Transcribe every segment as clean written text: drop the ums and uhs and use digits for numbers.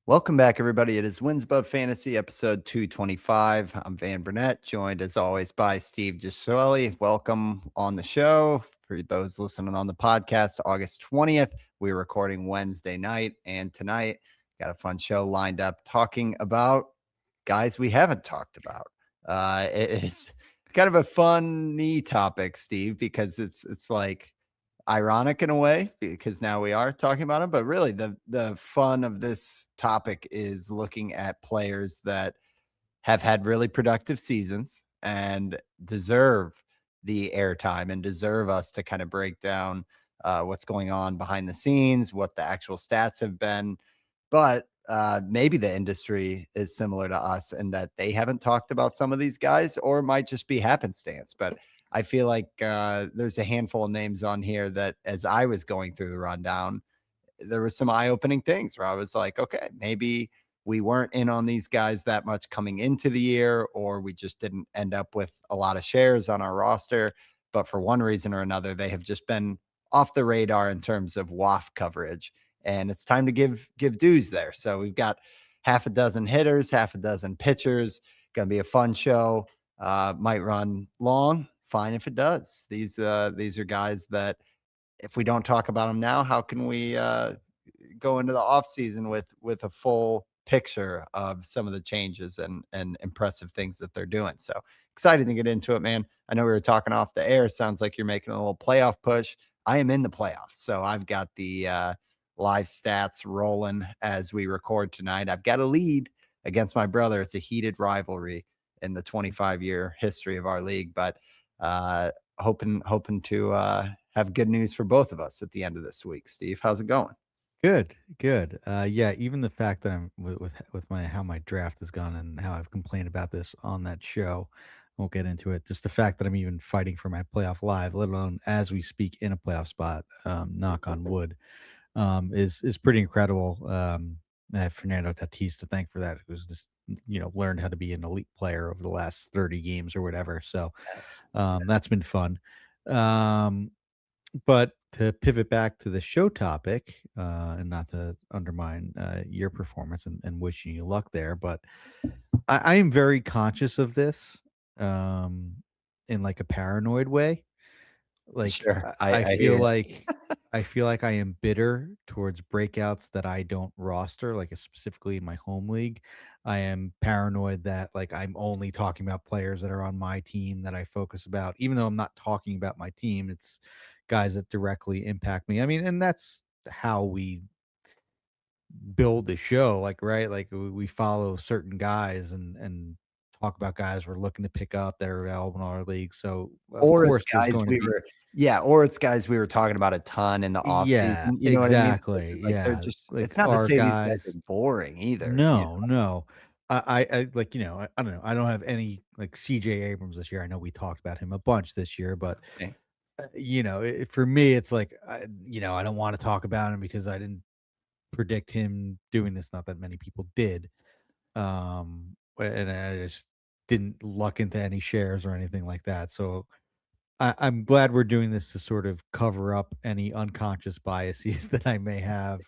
Welcome back, everybody. It is Wins Above Fantasy, episode 225. I'm Van Burnett, joined as always by Steve Giswelli. Welcome on the show. For those listening on the podcast, August 20th, we're recording Wednesday night. And tonight, got a fun show lined up talking about guys we haven't talked about. It's kind of a funny topic, Steve, because it's like ironic in a way because now we are talking about him, but really the fun of this topic is looking at players that have had really productive seasons and deserve the airtime and deserve us to kind of break down what's going on behind the scenes, what the actual stats have been. But maybe the industry is similar to us in that they haven't talked about some of these guys, or it might just be happenstance. But I feel like there's a handful of names on here that, as I was going through the rundown, there was some eye-opening things where I was like, okay, maybe we weren't in on these guys that much coming into the year, or we just didn't end up with a lot of shares on our roster. But for one reason or another, they have just been off the radar in terms of WAF coverage. And it's time to give dues there. So we've got half a dozen hitters, half a dozen pitchers. Going to be a fun show. Might run long. Fine if it does. These are guys that if we don't talk about them now, how can we go into the off season with a full picture of some of the changes and impressive things that they're doing? So excited to get into it, man. I know we were talking off the air. Sounds like you're making a little playoff push. I am in the playoffs, so I've got the live stats rolling as we record tonight. I've got a lead against my brother. It's a heated rivalry in the 25-year history of our league, but hoping to have good news for both of us at the end of this week. Steve, how's it going? Good, good. Yeah, even the fact that I'm with my how my draft has gone and how I've complained about this on that show, won't get into it. Just the fact that I'm even fighting for my playoff live, let alone as we speak in a playoff spot, knock on wood, is pretty incredible. I have Fernando Tatis to thank for that, who's just learned how to be an elite player over the last 30 games or whatever. So Yes. that's been fun. Um, but to pivot back to the show topic, and not to undermine your performance and wishing you luck there, but I am very conscious of this, um, in like a paranoid way. Like Sure. I I hear feel you. like I am bitter towards breakouts that I don't roster, like specifically in my home league. I am paranoid that like I'm only talking about players that are on my team that I focus about, even though I'm not talking about my team. It's guys that directly impact me. I mean, and that's how we build the show, like, right? Like we follow certain guys and talk about guys we're looking to pick up that are available in our league. So of Or it's course there's guys going to we be. were yeah, or it's guys we were talking about a ton in the off Yeah, season, you know what I mean? exactly, Like, they're yeah, just like, it's not to our say these guys are guys. boring either, you No, no. I like, I don't know, I don't have any like, CJ Abrams this year. I know we talked about him a bunch this year, but, know? for me, it's like, I don't wanna talk about him because I didn't predict him doing this, not that many people did, and I just didn't luck into any shares or anything like that, so I'm glad we're doing this to sort of cover up any unconscious biases that I may have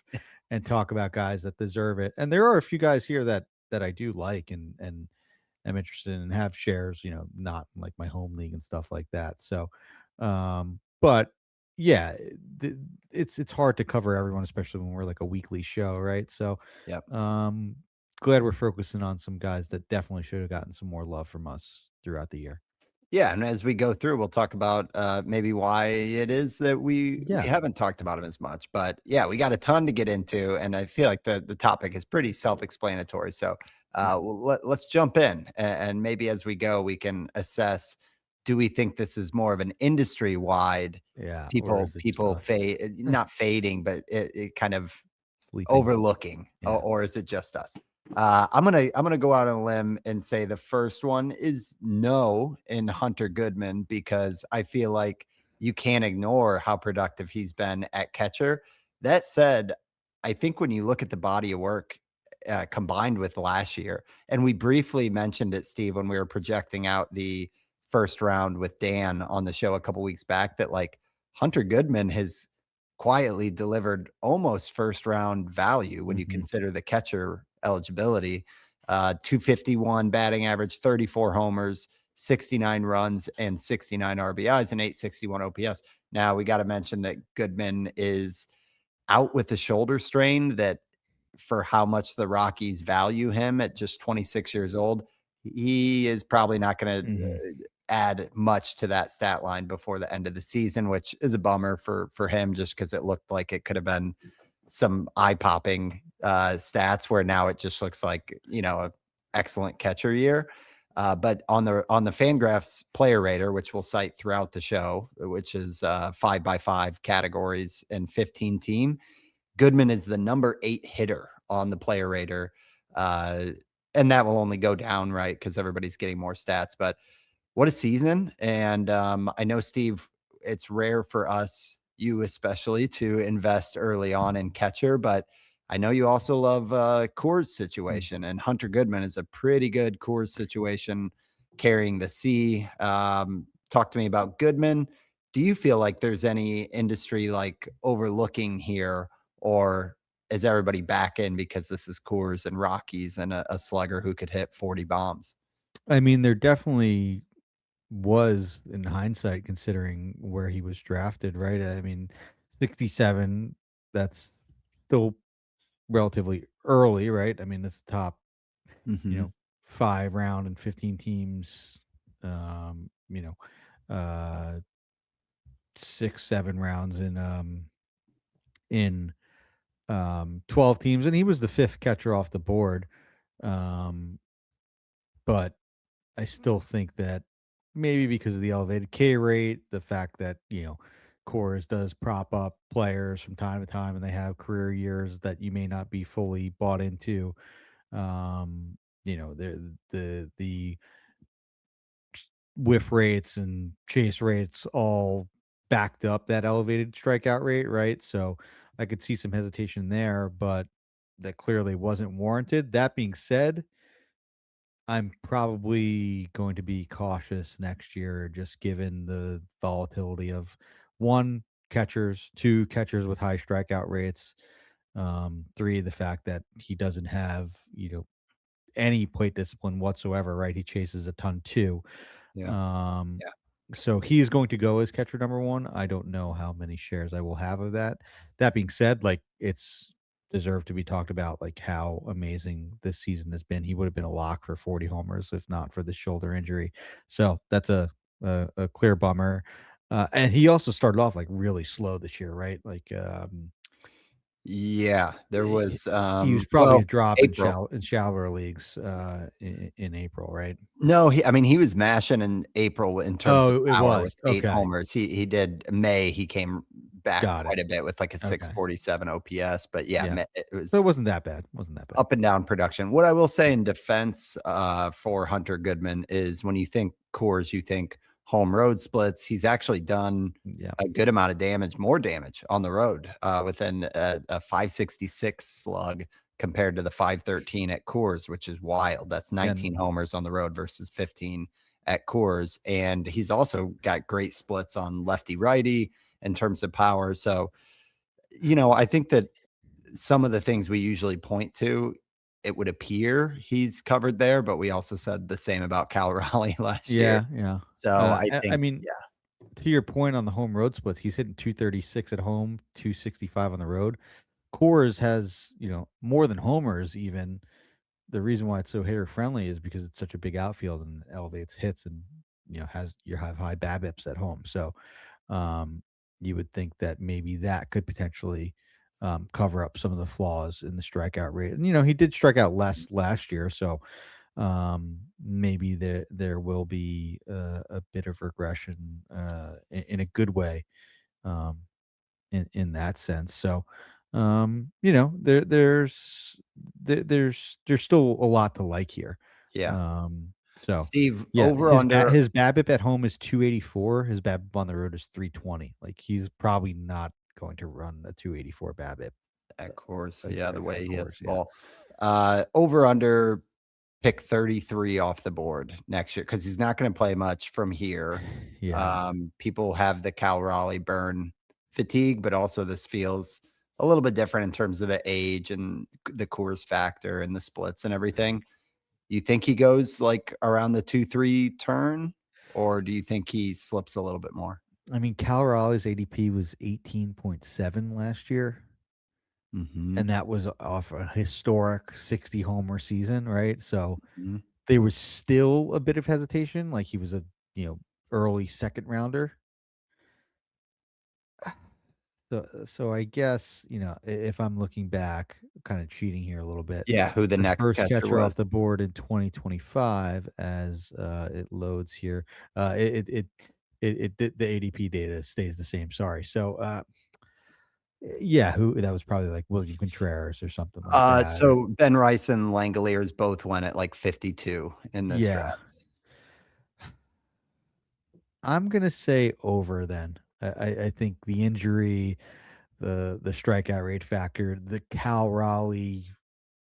and talk about guys that deserve it. And there are a few guys here that I do like and am interested in and have shares, not in, like my home league and stuff like that. So but yeah, it's hard to cover everyone, especially when we're like a weekly show, right? So Yep. um glad we're focusing on some guys that definitely should have gotten some more love from us throughout the year. Yeah, and as we go through, we'll talk about, maybe why it is that we Yeah. haven't talked about him as much, but, yeah, we got a ton to get into, and I feel like the topic is pretty self-explanatory, so, well, let's jump in, and maybe as we go, we can assess, do we think this is more of an industry-wide Yeah, or people is it just people us? fade not fading, but it kind of Sleeping? overlooking, Yeah. or is it just us? I'm gonna go out on a limb and say the first one is no in Hunter Goodman because I feel like you can't ignore how productive he's been at catcher. That said, I think when you look at the body of work combined with last year, and we briefly mentioned it, Steve, when we were projecting out the first round with Dan on the show a couple weeks back, that like Hunter Goodman has quietly delivered almost first round value when you consider the catcher eligibility. 251 batting average, 34 homers, 69 runs, and 69 RBIs, and 861 OPS. Now we got to mention that Goodman is out with the shoulder strain, that for how much the Rockies value him at just 26 years old, he is probably not going to add much to that stat line before the end of the season, which is a bummer for him, just because it looked like it could have been some eye-popping stats, where now it just looks like, a excellent catcher year. But on the Fangraphs player rater, which we'll cite throughout the show, which is 5x5 categories and 15 team, Goodman is the number 8 hitter on the player rater. And that will only go down, right? Because everybody's getting more stats. But what a season. And I know, Steve, it's rare for us, you especially, to invest early on in catcher, but I know you also love Coors situation, and Hunter Goodman is a pretty good Coors situation carrying the C. Talk to me about Goodman. Do you feel like there's any industry like overlooking here, or is everybody back in because this is Coors and Rockies and a slugger who could hit 40 bombs? I mean, there definitely was, in hindsight, considering where he was drafted, right? I mean, 67, that's still relatively early, right? I mean, it's top, you Mm-hmm. know, 5 round and 15 teams, um, you know, 6, 7 rounds in 12 teams, and he was the 5th catcher off the board. Um, but I still think that maybe because of the elevated K rate, the fact that, Coors does prop up players from time to time and they have career years that you may not be fully bought into. Um, the whiff rates and chase rates all backed up that elevated strikeout rate, right? So I could see some hesitation there, but that clearly wasn't warranted. That being said, I'm probably going to be cautious next year, just given the volatility of one, catchers, two, catchers with high strikeout rates, three, the fact that he doesn't have, any plate discipline whatsoever, right? He chases a ton too. Yeah. Um, Yeah. so he is going to go as catcher number one. I don't know how many shares I will have of that. That being said, like, it's deserved to be talked about, like how amazing this season has been. He would have been a lock for 40 homers if not for the shoulder injury. So that's a clear bummer. And he also started off like really slow this year, right? Like Yeah, there he was, he was probably well, a drop in April. shallower leagues in April, right? No, I mean, he was mashing in April in terms of Oh, it power with was. 8 Okay. homers. He did May, he came back Got it. quite a bit with like a Okay. 647 OPS, but yeah, Yeah. it So it was wasn't that bad. Wasn't that bad. up and down production. What I will say in defense for Hunter Goodman is, when you think Coors, you think home road splits. He's actually done Yeah. a good amount of damage, more damage on the road, within a 566 slug compared to the 513 at Coors, which is wild. That's And 19 homers on the road versus 15 at Coors. And he's also got great splits on lefty righty in terms of power. So, I think that some of the things we usually point to, it would appear he's covered there, but we also said the same about Cal Raleigh last year. yeah, yeah. So I I think, mean, yeah, to your point on the home road splits, he's hitting 236 at home, 265 on the road. Coors has, more than homers even. The reason why it's so hitter friendly is because it's such a big outfield and elevates hits and, you have high BABIPs at home. So, um, you would think that maybe that could potentially cover up some of the flaws in the strikeout rate. And he did strike out less last year, so maybe there will be a bit of regression in a good way, um, in that sense. So, there's still a lot to like here. yeah. So Steve, yeah, over under his BABIP at home is 284. His BABIP on the road is 320. Like, he's probably not going to run a 284 BABIP at course, at, yeah, the at way he hits course. the Yeah, ball. Over under pick 33 off the board next year, because he's not going to play much from here. yeah, People have the Cal Raleigh burn fatigue, but also this feels a little bit different in terms of the age and the Coors factor and the splits and everything. You think he goes like around the 2-3 turn, or do you think he slips a little bit more? I mean, Cal Raleigh's ADP was 18.7 last year, Mhm. and that was off a historic 60 homer season, right? So Mhm. there was still a bit of hesitation, like he was a, you know, early second rounder. So I guess, you know, if I'm looking back, kind of cheating here a little bit, Yeah, who the the next first catcher catcher off was. the board in 2025 as, it loads here, the ADP data stays the same, sorry. So, yeah, who that was probably like William Contreras or something like that, or So Ben Rice and Langoliers both went at like 52 in this yeah. draft. I'm gonna say over then. I think the injury, the strikeout rate factor, the Cal Raleigh,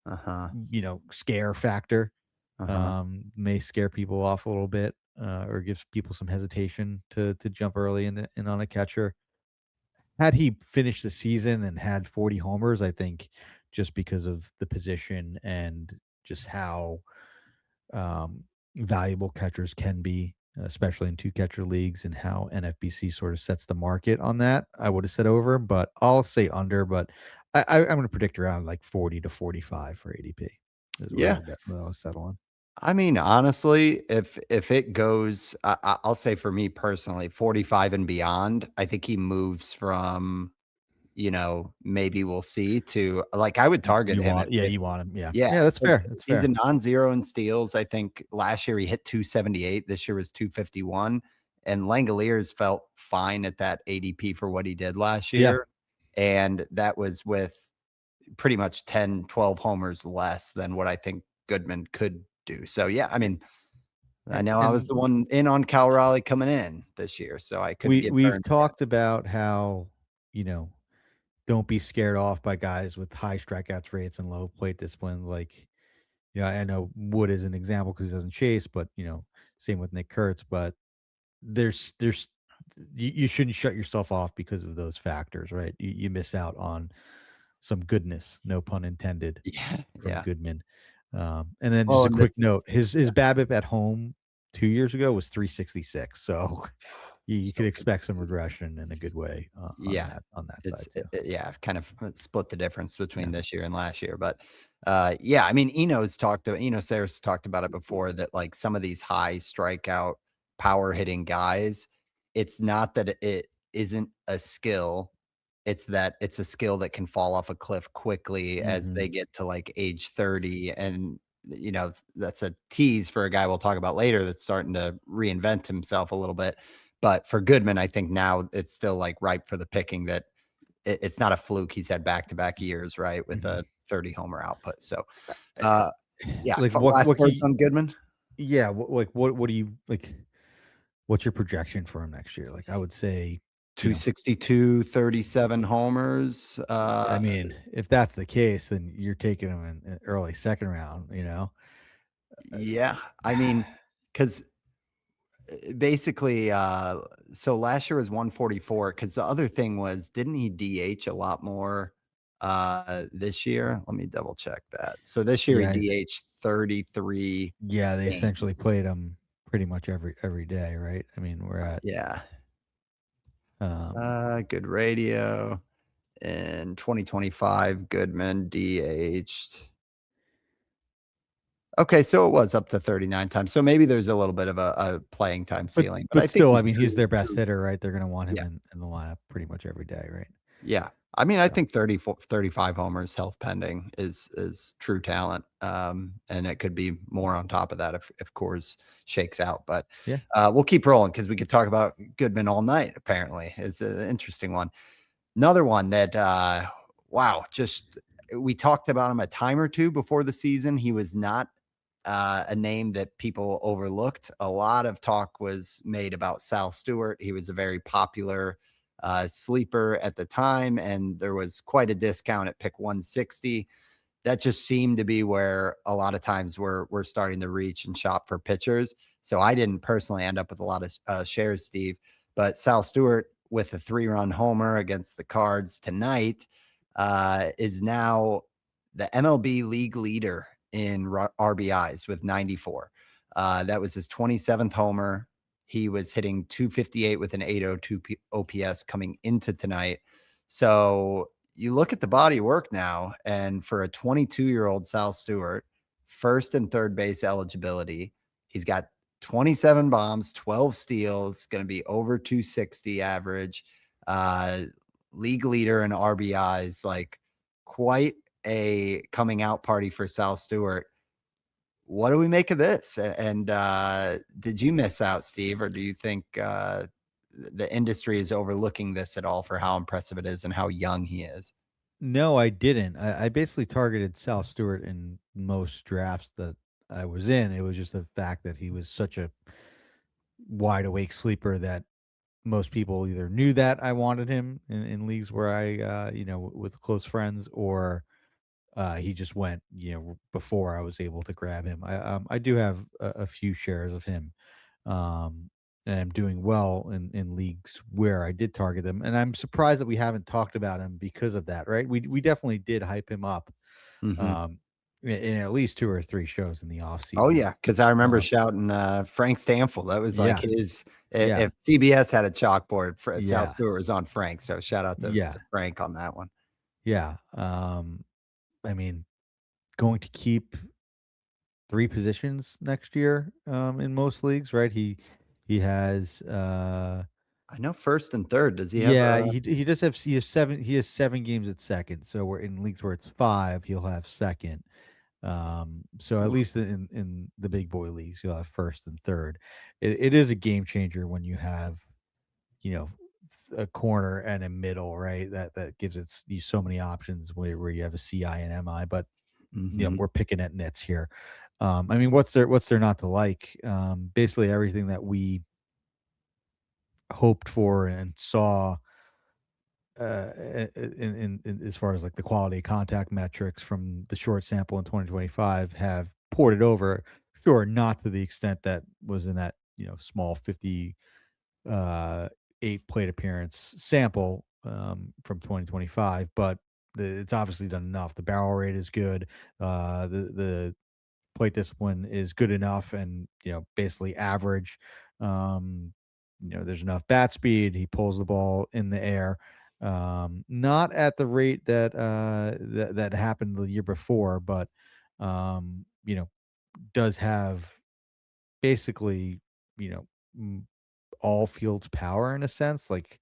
Uh-huh. you know, scare factor, Uh-huh. may scare people off a little bit, or gives people some hesitation to jump early in on a catcher. Had he finished the season and had 40 homers, I think just because of the position and just how um, valuable catchers can be, especially in two catcher leagues, and how NFBC sort of sets the market on that. I would have said over, but I'll say under. But I'm going to predict around like 40 to 45 for ADP is what Yeah. I'll settle on. I mean, honestly, if it goes, I'll say for me personally, 45 and beyond, I think he moves from, maybe we'll see to like I would target him at You 50. want him, yeah, Yeah, yeah, that's 'cause fair, that's he's a fair. non-zero in steals. I think last year he hit 278. This year was 251. And Langoliers felt fine at that ADP for what he did last Yeah, year. And that was with pretty much 10, 12 homers less than what I think Goodman could do. So yeah, I mean, I know I was and the one in on Cal Raleigh coming in this year, so I couldn't get we've burned again. talked about how, you know, don't be scared off by guys with high strikeouts rates and low plate discipline. Like, you know, I know Wood is an example because he doesn't chase, but you know, same with Nick Kurtz. But there's you shouldn't shut yourself off because of those factors, right? You miss out on some goodness, no pun intended, Yeah, from yeah. Goodman. And then Well, just a and quick this note: is his BABIP at home 2 years ago was 366. So you could so good. expect some regression in a good way, Yeah. on that It's side too. yeah, I've kind of split the difference Yeah. between this year and last year, but, yeah, I mean, Eno Sayers talked about it before that, like, some of these high strikeout, power hitting guys, it's not that it isn't a skill, it's that it's a skill that can fall off a cliff quickly as Hmm. they get to, like, age 30, and, that's a tease for a guy we'll talk about later that's starting to reinvent himself a little bit, but for Goodman, I think now it's still, like, ripe for the picking that it's not a fluke. He's had back-to-back years, right, with Hmm. a 30 homer output. So, uh, yeah, Like last what can words you, on Goodman? yeah, what do you like? What's your projection for him next year? Like, I would say, you know, 262, 37 homers. I mean, if that's the case, then you're taking him in early second round, you know? Yeah, I mean, because basically, so last year was 144. Because the other thing was, didn't he DH a lot more this year? Let me double check that. So this year he Yeah, DH 33 yeah, they essentially games. played him pretty much every day, right? I mean, we're at, Yeah. um Good radio. In 2025, Goodman DH'd. Okay, so it was up to 39 times. So maybe there's a little bit of a playing time but ceiling, but but I think still, I he's mean, he's true their best true. hitter, right? They're gonna want him Yeah, in the lineup pretty much every day, right? yeah. I mean, I So, think 34, 35 homers, health pending is true talent. And it could be more on top of that if Coors shakes out. But yeah. we'll keep rolling because we could talk about Goodman all night, apparently. It's an interesting one. Another one that, wow, just we talked about him a time or two before the season. He was not a name that people overlooked. A lot of talk was made about Sal Stewart. He was a very popular sleeper at the time, and there was quite a discount at pick 160. That just seemed to be where a lot of times we're starting to reach and shop for pitchers. So I didn't personally end up with a lot of shares, Steve, but Sal Stewart with a 3-run homer against the Cards tonight, is now the MLB league leader in RBIs with 94. That was his 27th homer. He was hitting 258 with an 802 OPS coming into tonight. So you look at the body of work now, and for a 22-year-old Sal Stewart, first and third base eligibility, he's got 27 bombs, 12 steals, going to be over 260 average, league leader in RBIs, like quite a coming out party for Sal Stewart. What do we make of this? And did you miss out, Steve, or do you think the industry is overlooking this at all for how impressive it is and how young he is? No, I didn't. I basically targeted Sal Stewart in most drafts that I was in. It was just the fact that he was such a wide awake sleeper that most people either knew that I wanted him in leagues where I, with close friends, or he just went, before I was able to grab him. I do have a few shares of him, um, and I'm doing well in leagues where I did target them, and I'm surprised that we haven't talked about him because of that. Right? We definitely did hype him up, Mm-hmm. um, in at least 2 or 3 shows in the off Oh season. yeah, because I remember Um, shouting Frank Stanfield. That was like yeah, his. yeah, If CBS had a chalkboard, for Sal yeah, Stewart was on Frank. So shout out yeah, to Frank on that one. yeah. I mean, going to keep 3 positions next year, in most leagues, right? He has, I know first and third. Does he have yeah, he does have he has 7 games at second, so we're in leagues where it's 5, he'll have second. So at least in the big boy leagues, you'll have first and third. It is a game changer when you have, you know, a corner and a middle, right? That gives you so many options where you have a CI and MI, but Mm-hmm. we're picking at nits here. I mean, what's there not to like? Basically everything that we hoped for and saw, in as far as like the quality of contact metrics from the short sample in 2025 have ported over. Sure, not to the extent that was in that small 8 plate appearance sample, from 2025, but it's obviously done enough. The barrel rate is good. The plate discipline is good enough and, basically average. There's enough bat speed. He pulls the ball in the air. Not at the rate that happened the year before, but um, you know, does have basically, you know, m- all fields power in a sense. Like,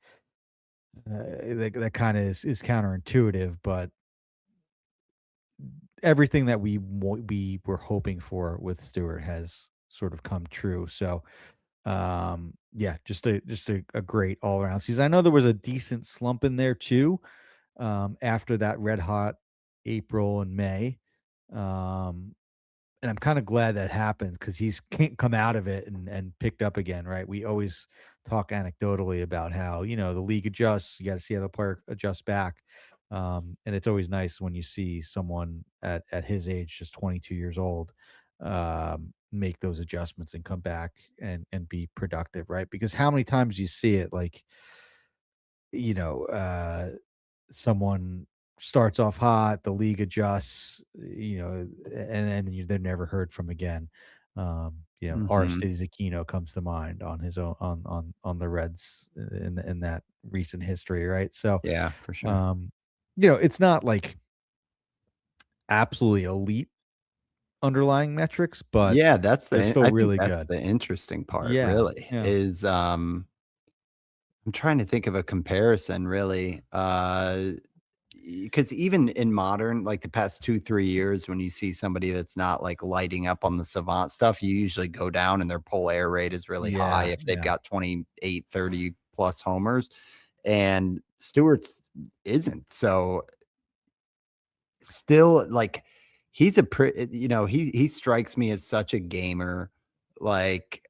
that kind of is counterintuitive, but everything that we were hoping for with Stewart has sort of come true. So, yeah, just a great all around season. I know there was a decent slump in there too, after that red hot April and May. Um, and I'm kind of glad that happened because he's can't come out of it and picked up again, right? We always talk anecdotally about how the league adjusts. You got to see how the player adjusts back, and it's always nice when you see someone at his age, just 22 years old, make those adjustments and come back and be productive, right? Because how many times do you see it, like you know, uh, someone starts off hot, the league adjusts, and then they're never heard from again. Mm-hmm. Aristides Aquino comes to mind on his own on the Reds in that recent history, right? So, Yeah, for sure. um, it's not like absolutely elite underlying metrics, but Yeah, they're still I think really that's good. the interesting part, Yeah, really, yeah, is I'm trying to think of a comparison really. Because even in modern, like the past 2, 3 years, when you see somebody that's not like lighting up on the savant stuff, you usually go down and their pull air rate is really high yeah, if they've yeah. got 28, 30 plus homers. And Stewart's isn't. So still like he's a he strikes me as such a gamer. Like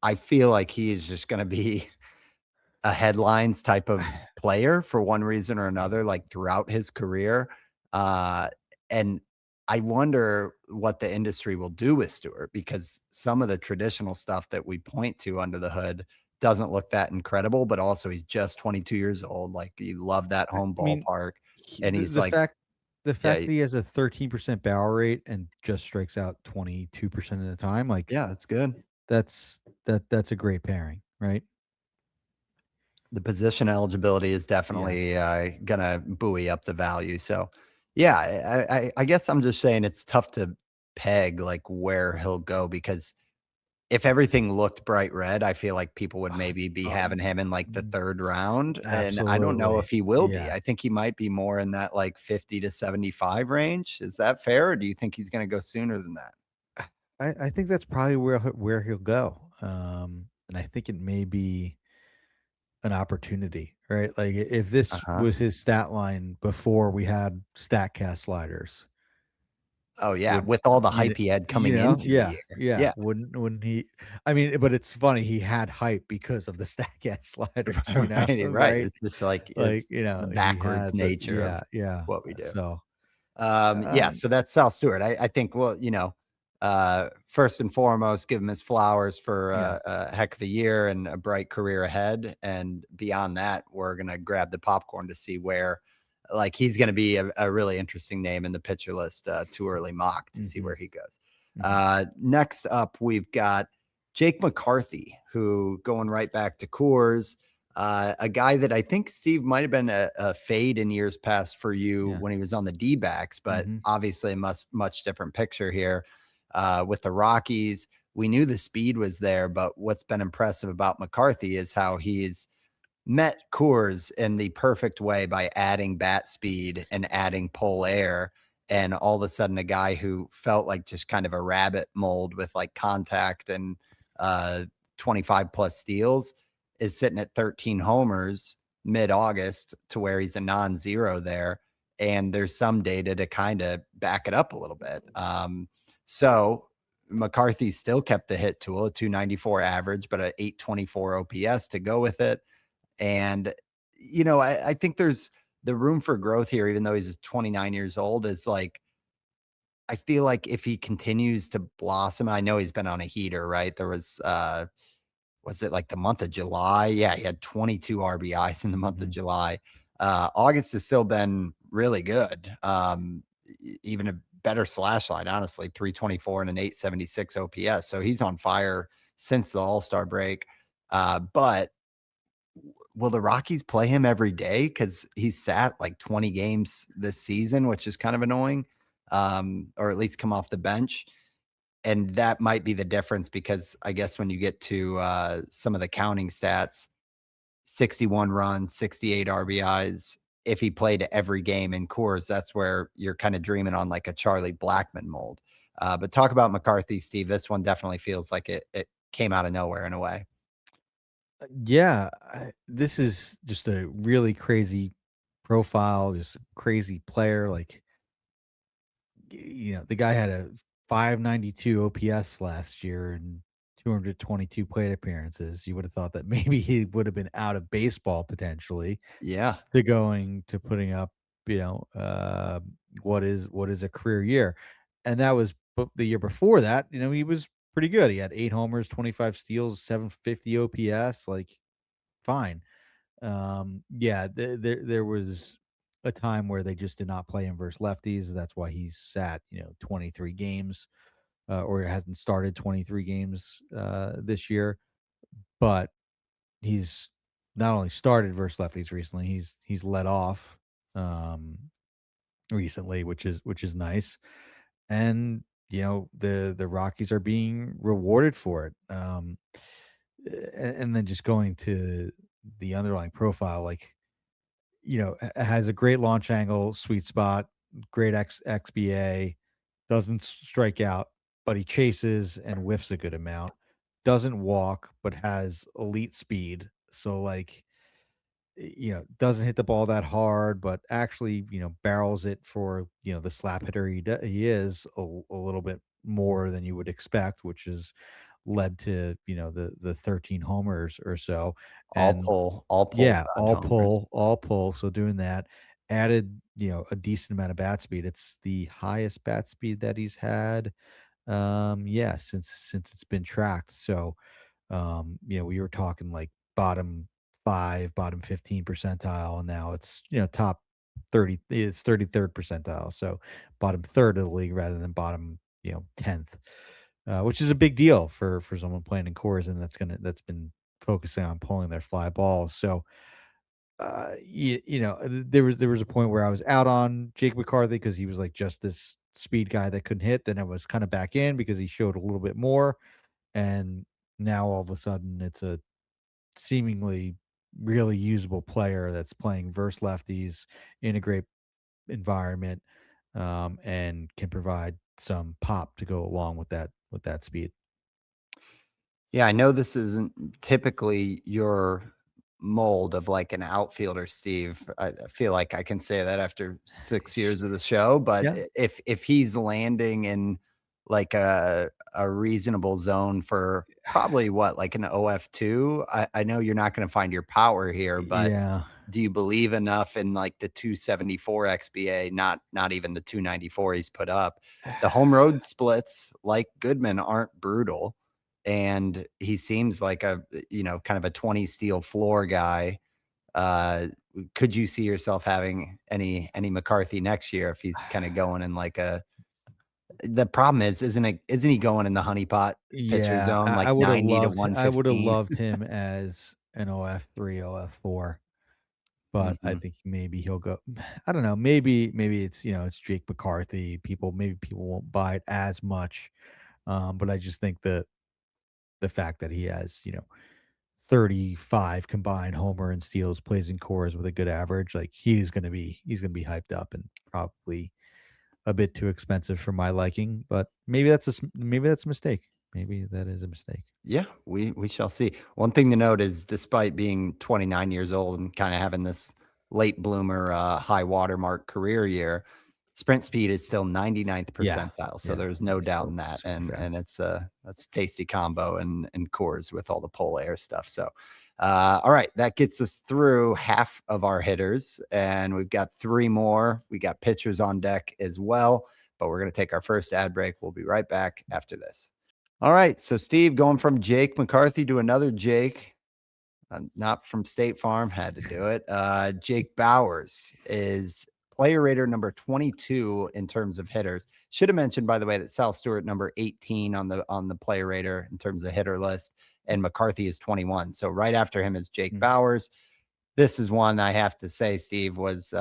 I feel like he is just gonna be a headlines type of player for one reason or another, like, throughout his career, uh, and I wonder what the industry will do with Stewart because some of the traditional stuff that we point to under the hood doesn't look that incredible, but also he's just 22 years old. Like, you love that I home mean, ballpark, he and the he's the like, fact the yeah, fact that he has a 13% barrel rate and just strikes out 22% of the time, like, yeah, that's good. that's a great pairing, right? The position eligibility is Yeah. definitely gonna buoy up the value. So, yeah, I guess I'm just saying it's tough to peg like where he'll go because if everything looked bright red, I feel like people would Ah, maybe be oh, having him in like the third round, and I don't know if absolutely. he will be. Yeah. I think he might be more in that like 50 to 75 range. Is that fair, or do you think he's going to go sooner than that? I think that's probably where he'll go, and I think it may be an opportunity, right? Like, if Uh this huh. was his stat line before we had StatCast sliders, Oh yeah, would with all the you hype kn he had coming into the yeah, year. yeah, Yeah, wouldn't he I mean, but it's funny, he had hype because of the StatCast sliders, right, right. right? It's just like Like, it's the he backwards had the nature of yeah, what we do. so, Yeah, um so that's Sal Stewart. I think, well, first and foremost, give him his flowers for yeah, a heck of a year and a bright career ahead. And beyond that, we're gonna grab the popcorn to see where, like, he's gonna be a really interesting name in the pitcher list. Too early mock to see where mhm, he goes. mhm, Next up, we've got Jake McCarthy, who going right back to Coors, a guy that I think Steve might have been a fade in years past for you yeah, when he was on the D backs, but mhm, obviously a much different picture here with the Rockies. We knew the speed was there, but what's been impressive about McCarthy is how he's met Coors in the perfect way by adding bat speed and adding pull air. And all of a sudden, a guy who felt like just kind of a rabbit mold with like contact and uh, 25 plus steals is sitting at 13 homers mid August to where he's a non zero there. And there's some data to kind of back it up a little bit. So McCarthy still kept the hit tool, a 294 average, but a 824 OPS to go with it. And, I think there's the room for growth here, even though he's 29 years old, is like, I feel like if he continues to blossom, I know he's been on a heater, right? There was it like the month of July? Yeah, he had 22 RBIs in the month of mhm. July. August has still been really good. Even a better slash line, honestly, 324 and an 876 OPS. So he's on fire since the All Star break. But will the Rockies play him every day? Because he's sat like 20 games this season, which is kind of annoying, or at least come off the bench. And that might be the difference because I guess when you get to some of the counting stats, 61 runs, 68 RBIs. If he played every game in Coors, that's where you're kind of dreaming on like a Charlie Blackmon mold. But talk about McCarthy, Steve. This one definitely feels like it came out of nowhere in a way. Yeah, this is just a really crazy profile, just a crazy player. Like, the guy had a 592 OPS last year and 222 plate appearances. You would have thought that maybe he would have been out of baseball potentially Yeah. to going to putting up, you know, uh, what is a career year, and that was the year before that. He was pretty good. He had 8 homers, 25 steals, 750 OPS. Like, fine. Yeah, there was a time where they just did not play him versus lefties. That's why he's sat, 23 games, or hasn't started 23 games this year. But he's not only started versus lefties recently, he's let off um, recently, which is nice. And the Rockies are being rewarded for it. And then just going to the underlying profile, like, has a great launch angle, sweet spot, great XBA, doesn't strike out, but he chases and whiffs a good amount. Doesn't walk, but has elite speed. So, like, doesn't hit the ball that hard, but actually, barrels it for, the slap hitter he is a little bit more than you would expect, which has led to, the 13 homers or so. And All pull yeah, side all homers. pull, all pull. So doing that added, a decent amount of bat speed. It's the highest bat speed that he's had, yeah, since it's been tracked. So, We were talking like bottom 5, bottom 15 percentile, and now it's, top 30, it's 33rd percentile. So bottom third of the league rather than bottom, 10th, which is a big deal for someone playing in cores, and that's been focusing on pulling their fly balls. So there was a point where I was out on Jake McCarthy because he was like just this speed guy that couldn't hit. Then I was kind of back in because he showed a little bit more, and now all of a sudden it's a seemingly really usable player that's playing verse lefties in a great environment, and can provide some pop to go along with that speed. Yeah, I know this isn't typically your mold of like an outfielder, Steve. I feel like I can say that after 6 years of the show, but Yeah. if he's landing in like a reasonable zone for probably what, like an OF2, I know you're not going to find your power here, but Yeah. do you believe enough in like the 274 XBA, not even the 294 he's put up? The home road splits like Goodman aren't brutal, and he seems like a, kind of a 20 steal floor guy. Uh, could you see yourself having any McCarthy next year if he's kind of going in like a the problem is, isn't he going in the honeypot pitcher Yeah, zone like I would have 90 to loved I would have 115? loved him as an OF3, OF4, but I Mhm. think maybe he'll go. I don't know, maybe it's, it's Jake McCarthy. People won't buy it as much, but I just think that the fact that he has, 35 combined homer and steals, plays in cores with a good average, like, he's gonna be hyped up and probably a bit too expensive for my liking, but maybe that's a mistake. Maybe that is a mistake. Yeah, we shall see. One thing to note is despite being 29 years old and kind of having this late bloomer high watermark career year, sprint speed is still 99th Yeah. percentile. So Yeah. there's no He's doubt so in that. super And fast. that's a tasty combo and cores with all the pole air stuff. So all right, that gets us through half of our hitters, and we've got three more. We got pitchers on deck as well, but we're gonna take our first ad break. We'll be right back after this. All right. So, Steve, going from Jake McCarthy to another Jake, not from State Farm, had to do it. Jake Bauers is player rater number 22 in terms of hitters. Should have mentioned, by the way, that Sal Stewart number 18 on the player rater in terms of hitter list, and McCarthy is 21. So right after him is Jake Mm. Bauers. This is one I have to say, Steve, was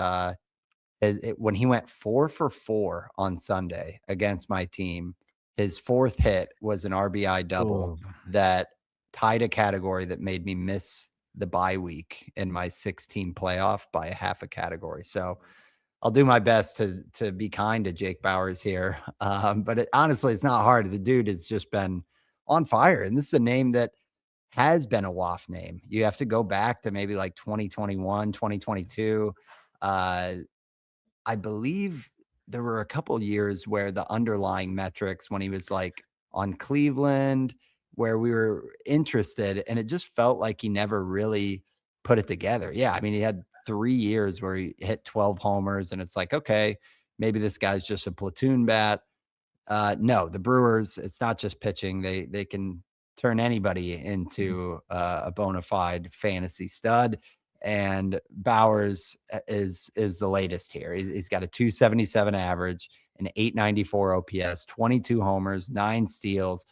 when he went 4 for 4 on Sunday against my team. His fourth hit was an RBI double Oh, that tied a category that made me miss the bye week in my 16 playoff by a half a category. So I'll do my best to be kind to Jake Bauers here. But honestly, it's not hard. The dude has just been on fire. And this is a name that has been a waft name. You have to go back to maybe like 2021, 2022. Uh, I believe there were a couple years where the underlying metrics when he was like on Cleveland, where we were interested, and it just felt like he never really put it together. Yeah, I mean, he had 3 years where he hit 12 homers, and it's like, okay, maybe this guy's just a platoon bat. No, the Brewers, it's not just pitching. They can turn anybody mhm. into a bona fide fantasy stud. And Bauers is the latest here. He's got a 277 average, an 894 OPS, 22 homers, 9 steals,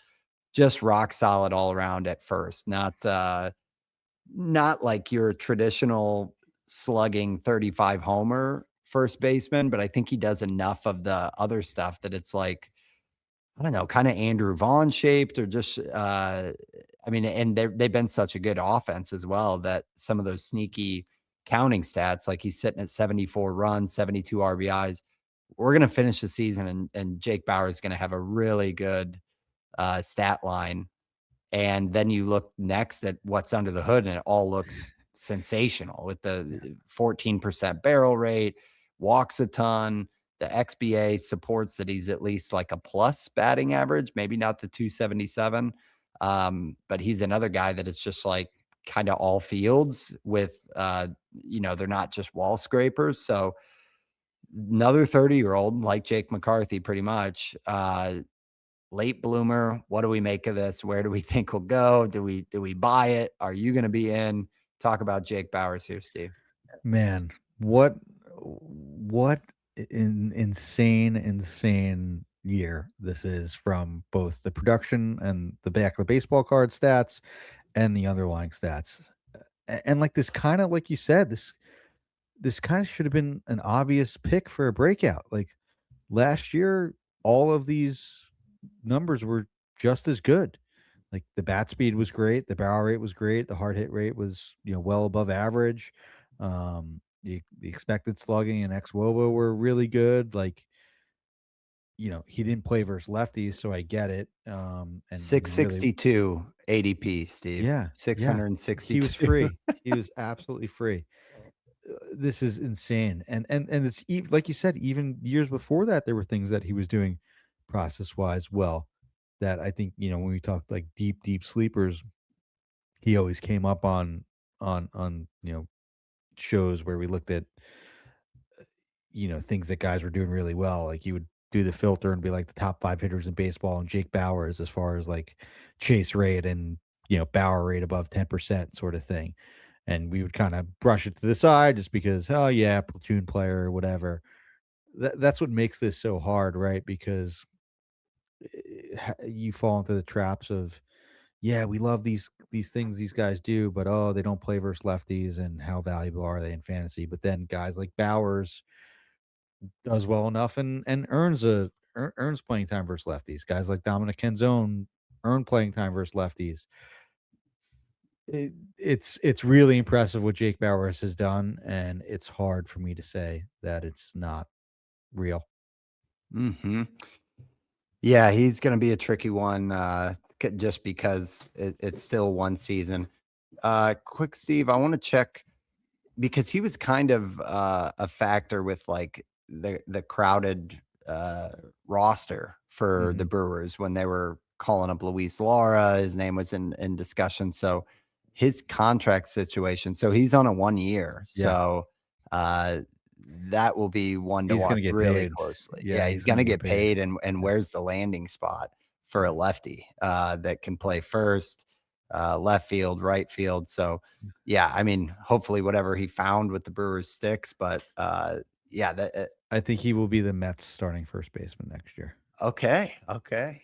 just rock solid all around at first. Not like your traditional slugging 35 homer first baseman, but I think he does enough of the other stuff that it's like, I don't know, kinda Andrew Vaughn shaped or just, I mean, and they've been such a good offense as well that some of those sneaky counting stats, like he's sitting at 74 runs, 72 RBIs. We're gonna finish the season and Jake Bauer is gonna have a really good, stat line, and then you look next at what's under the hood, and it all looks sensational with the 14% barrel rate, walks a ton. The XBA supports that he's at least like a plus batting average, maybe not the 277. But he's another guy that it's just like kind of all fields with, they're not just wall scrapers. So another 30-year-old like Jake McCarthy, pretty much. late bloomer. What do we make of this? Where do we think we'll go? Do we buy it? Are you going to be in? Talk about Jake Bauers here, Steve. Man, what insane year this is, from both the production and the back of the baseball card stats and the underlying stats. And like this kind of, like you said, this kind of should have been an obvious pick for a breakout. Like last year, all of these numbers were just as good. Like the bat speed was great, the barrel rate was great, the hard hit rate was, well above average. The expected slugging and xwOBA were really good. Like, he didn't play versus lefties, so I get it. And he really, 662 ADP, Steve. yeah, 662. he was free. He was absolutely free. This is insane. And it's like you said, even years before that, there were things that he was doing process wise well, that I think, when we talked like deep sleepers, he always came up on shows where we looked at things that guys were doing really well. Like you would do the filter and be like the top 5 hitters in baseball, and Jake Bauers as far as like chase rate and Bauer rate above 10% sort of thing. And we would kind of brush it to the side just because, oh yeah, platoon player or whatever. That's what makes this so hard, right? Because you fall into the traps of, yeah, we love these things these guys do, but oh, they don't play versus lefties, and how valuable are they in fantasy? But then guys like Bowers does well enough and earns playing time versus lefties. Guys like Dominic Canzone earn playing time versus lefties. It's really impressive what Jake Bauers has done, and it's hard for me to say that it's not real. Mm-hmm. Yeah, he's going to be a tricky one just because it's still one season. Quick, Steve, I want to check because he was kind of a factor with like the crowded roster for the Brewers when they were calling up Luis Lara. His name was in discussion. So his contract situation. So he's on a 1 year. Yeah. So that will be one to He's watch gonna get really paid. closely. Yeah, Yeah, he's he's going to gonna get get paid. paid. And where's the landing spot for a lefty that can play first, left field, right field? So, yeah, I mean, hopefully whatever he found with the Brewers sticks. But yeah, I think he will be the Mets starting first baseman next year. okay.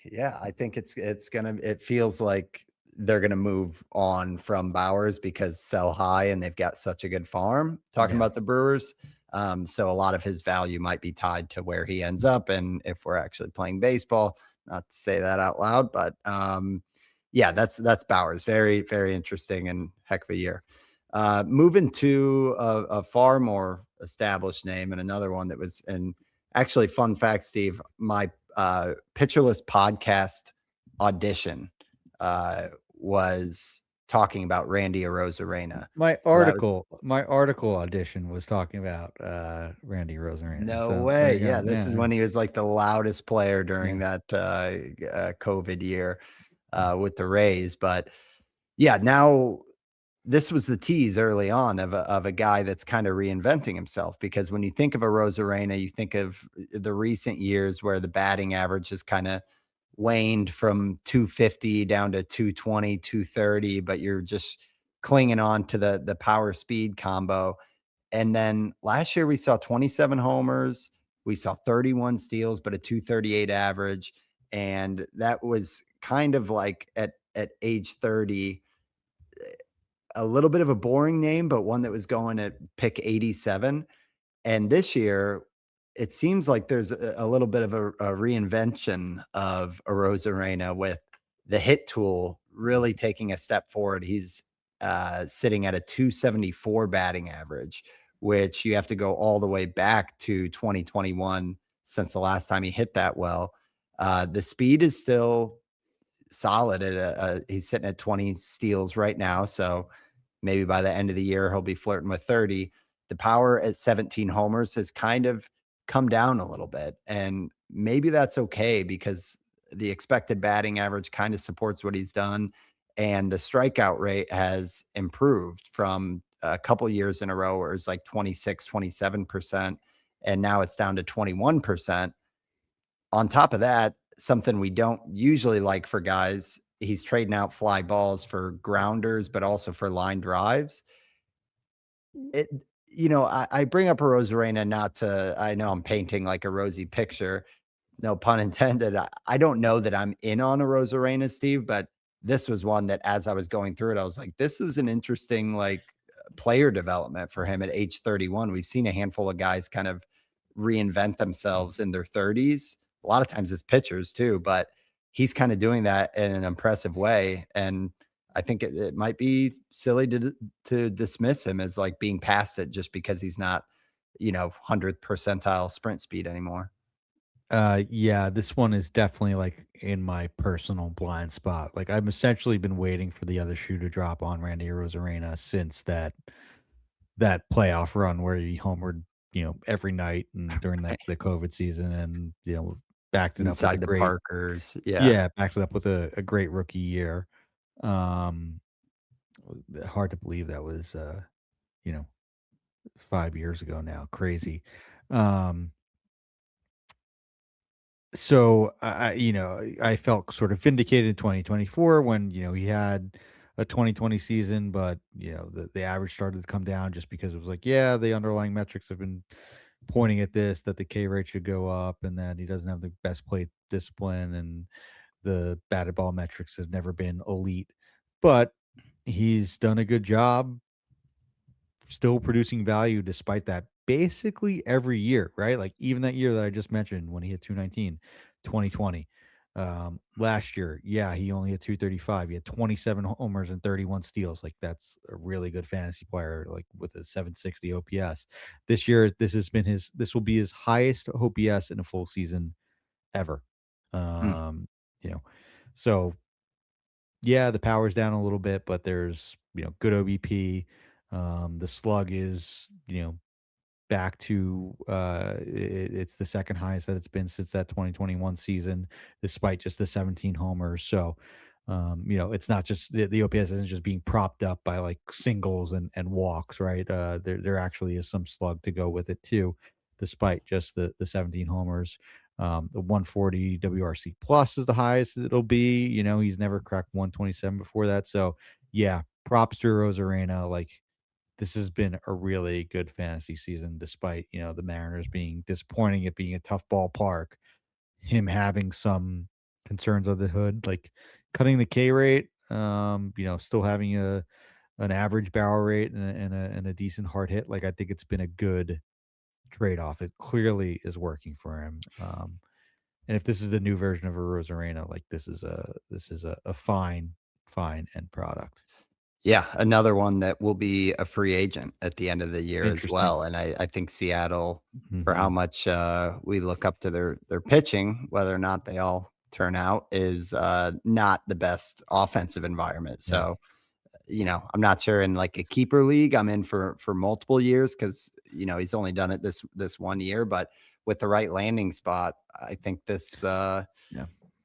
Yeah, I think it feels like they're gonna move on from Bauers because sell high and they've got such a good farm. Talking Yeah. about the Brewers. So a lot of his value might be tied to where he ends up and if we're actually playing baseball. Not to say that out loud, but yeah, that's Bauers. Very, very interesting and heck of a year. Moving to a far more established name and another one that was and actually fun fact, Steve, my Pitcherless podcast audition was talking about Randy Arozarena. My article audition was talking about Randy Arozarena. No So, way. there you go. Yeah, this is when he was like the loudest player during that COVID year with the Rays. But yeah, now this was the tease early on of a guy that's kind of reinventing himself, because when you think of Arozarena, you think of the recent years where the batting average has kind of waned from 250 down to 220, 230, but you're just clinging on to the power speed combo. And then last year we saw 27 homers, we saw 31 steals, but a 238 average. And that was kind of like at age 30, a little bit of a boring name, but one that was going at pick 87. And this year, it seems like there's a little bit of a reinvention of Arozarena with the hit tool really taking a step forward. He's sitting at a 274 batting average, which you have to go all the way back to 2021 since the last time he hit that well. The speed is still solid at he's sitting at 20 steals right now. So maybe by the end of the year, he'll be flirting with 30. The power at 17 homers has kind of come down a little bit. And maybe that's okay because the expected batting average kind of supports what he's done. And the strikeout rate has improved from a couple years in a row where it's like 26, 27%. And now it's down to 21%. On top of that, something we don't usually like for guys. He's trading out fly balls for grounders, but also for line drives. It I bring up Arozarena not to I know I'm painting like a rosy picture, no pun intended. I don't know that I'm in on Arozarena, Steve, but this was one that as I was going through it, I was like, this is an interesting player development for him at age 31. We've seen a handful of guys kind of reinvent themselves in their 30s. A lot of times it's pitchers too, but he's kind of doing that in an impressive way. And I think it might be silly to dismiss him as like being past it just because he's not, 100th percentile sprint speed anymore. Yeah, this one is definitely like in my personal blind spot. Like I've essentially been waiting for the other shoe to drop on Randy Arozarena since that playoff run where he homered, every night and during the COVID season, and backed it up with a Inside the great Parkers. Yeah. yeah, backed it up with a great rookie year. Um, hard to believe that was you know 5 years ago now. Crazy. Um, so I felt sort of vindicated in 2024 when he had a 2020 season, but the average started to come down just because it was like, yeah, the underlying metrics have been pointing at this, that the K rate should go up and that he doesn't have the best plate discipline, and the batted ball metrics has never been elite, but he's done a good job still producing value despite that basically every year, right? Like even that year that I just mentioned when he hit 219, 2020. Last year, yeah, he only hit 235. He had 27 homers and 31 steals. Like that's a really good fantasy player, like with a 760 OPS. This year, this will be his highest OPS in a full season ever. Mm. Um, you know, so yeah, the power's down a little bit, but there's, good OBP. The slug is, back to it's the second highest that it's been since that 2021 season, despite just the 17 homers. So, it's not just the OPS isn't just being propped up by like singles and walks, right? There actually is some slug to go with it too, despite just the 17 homers. The 140 WRC plus is the highest it'll be. He's never cracked 127 before that. So yeah, props to Rosarena. Like this has been a really good fantasy season, despite the Mariners being disappointing, it being a tough ballpark, him having some concerns of the hood, like cutting the K rate, still having an average barrel rate and a decent hard hit. Like I think it's been a good trade off. It clearly is working for him. And if this is the new version of a Rosarena, like this is a fine end product. Yeah, another one that will be a free agent at the end of the year as Interesting. well, and I think Seattle, for how Hmm. much, we look up to their pitching, whether or not they all turn out, is, not the best offensive environment, Yeah, so, I'm not sure in, like, a keeper league, I'm in for multiple years because he's only done it this 1 year, but with the right landing spot, I think yeah,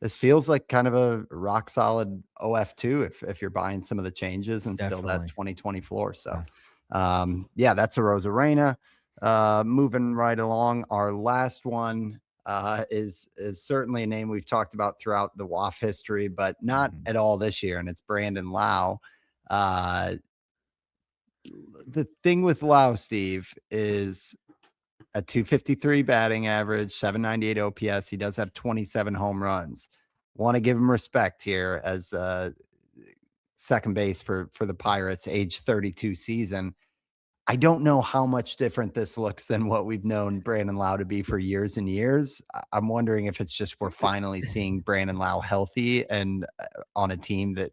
this feels like kind of a rock solid OF2 if you're buying some of the changes and still that definitely. 2020 floor. So, Yeah. yeah, that's a Rosarena. Moving right along, our last one is certainly a name we've talked about throughout the WAF history, but not Mhm. at all this year, and it's Brandon Lowe. Uh, the thing with Lowe, Steve, is a 253 batting average, 798 OPS. He does have 27 home runs. Want to give him respect here as second base for the Pirates, age 32 season. I don't know how much different this looks than what we've known Brandon Lowe to be for years and years. I'm wondering if it's just we're finally seeing Brandon Lowe healthy and on a team that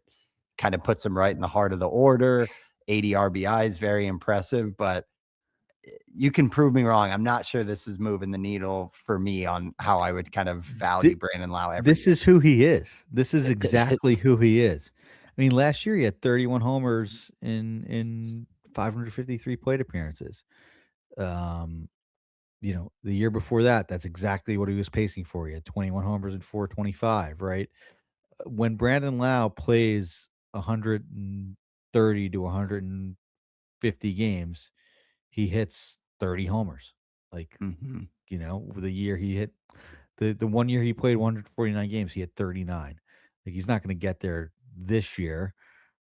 kind of puts him right in the heart of the order. 80 RBI is very impressive, but you can prove me wrong. I'm not sure this is moving the needle for me on how I would kind of value Thi Brandon Lowe every This year. is who he is. This is It exactly is. who he is. I mean, last year he had 31 homers in 553 plate appearances. Um, the year before that, that's exactly what he was pacing for. He had 21 homers and 425, right? When Brandon Lau plays 130 to 150 games, he hits 30 homers. Like, Mhm. the year he hit The 1 year he played 149 games, he had 39. Like, he's not going to get there this year.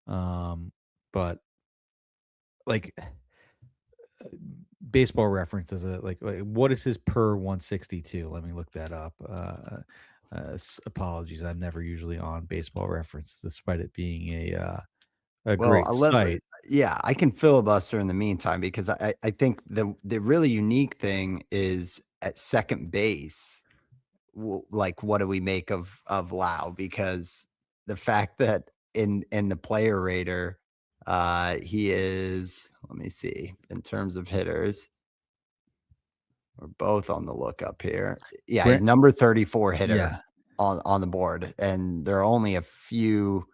But like, Baseball Reference is like what is his per 162? Let me look that up. Apologies, I'm never usually on Baseball Reference, despite it being a Well, great site. yeah, I can filibuster in the meantime because I think the really unique thing is at second base. Like, what do we make of Lowe? Because the fact that in the player rater, he is. Let me see in terms of hitters. We're both on the lookup here. Yeah, he's Brent, number 34 hitter yeah, on the board, and there are only a few,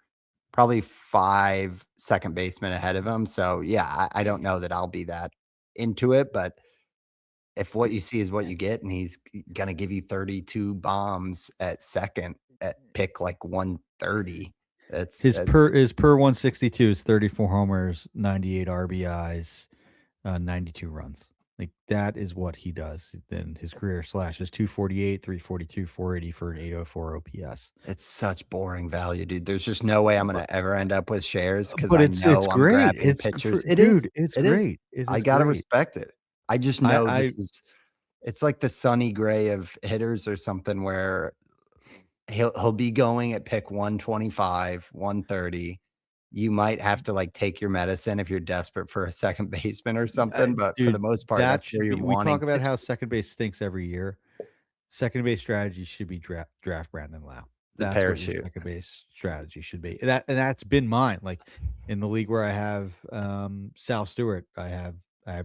probably 5 second basemen ahead of him. So yeah, I don't know that I'll be that into it, but if what you see is what you get, and he's gonna give you 32 bombs at second at pick like 130, his per 162 is 34 homers, 98 RBIs, 92 runs. Like, that is what he does. Then his career slash is 248, 342, 480 for an 804 OPS. it's such boring value, dude. There's just no way I'm But gonna ever end up with shares because but I it's know I'm great. grabbing It's for pitchers. It is. dude, it's It is. great. It I is gotta great. respect it. I just I know I it's like the Sonny Gray of hitters or something where he'll be going at pick 125, 130. You might have to like take your medicine if you're desperate for a second baseman or something, but for the dude, most part, that that's where should you're be we wanting talk about how pitchers. second base stinks every year. Second base strategy should be draft Brandon Lowe. The That's what your parachute. second base strategy should be. That's been mine. Like, in the league where I have Sal Stewart, I have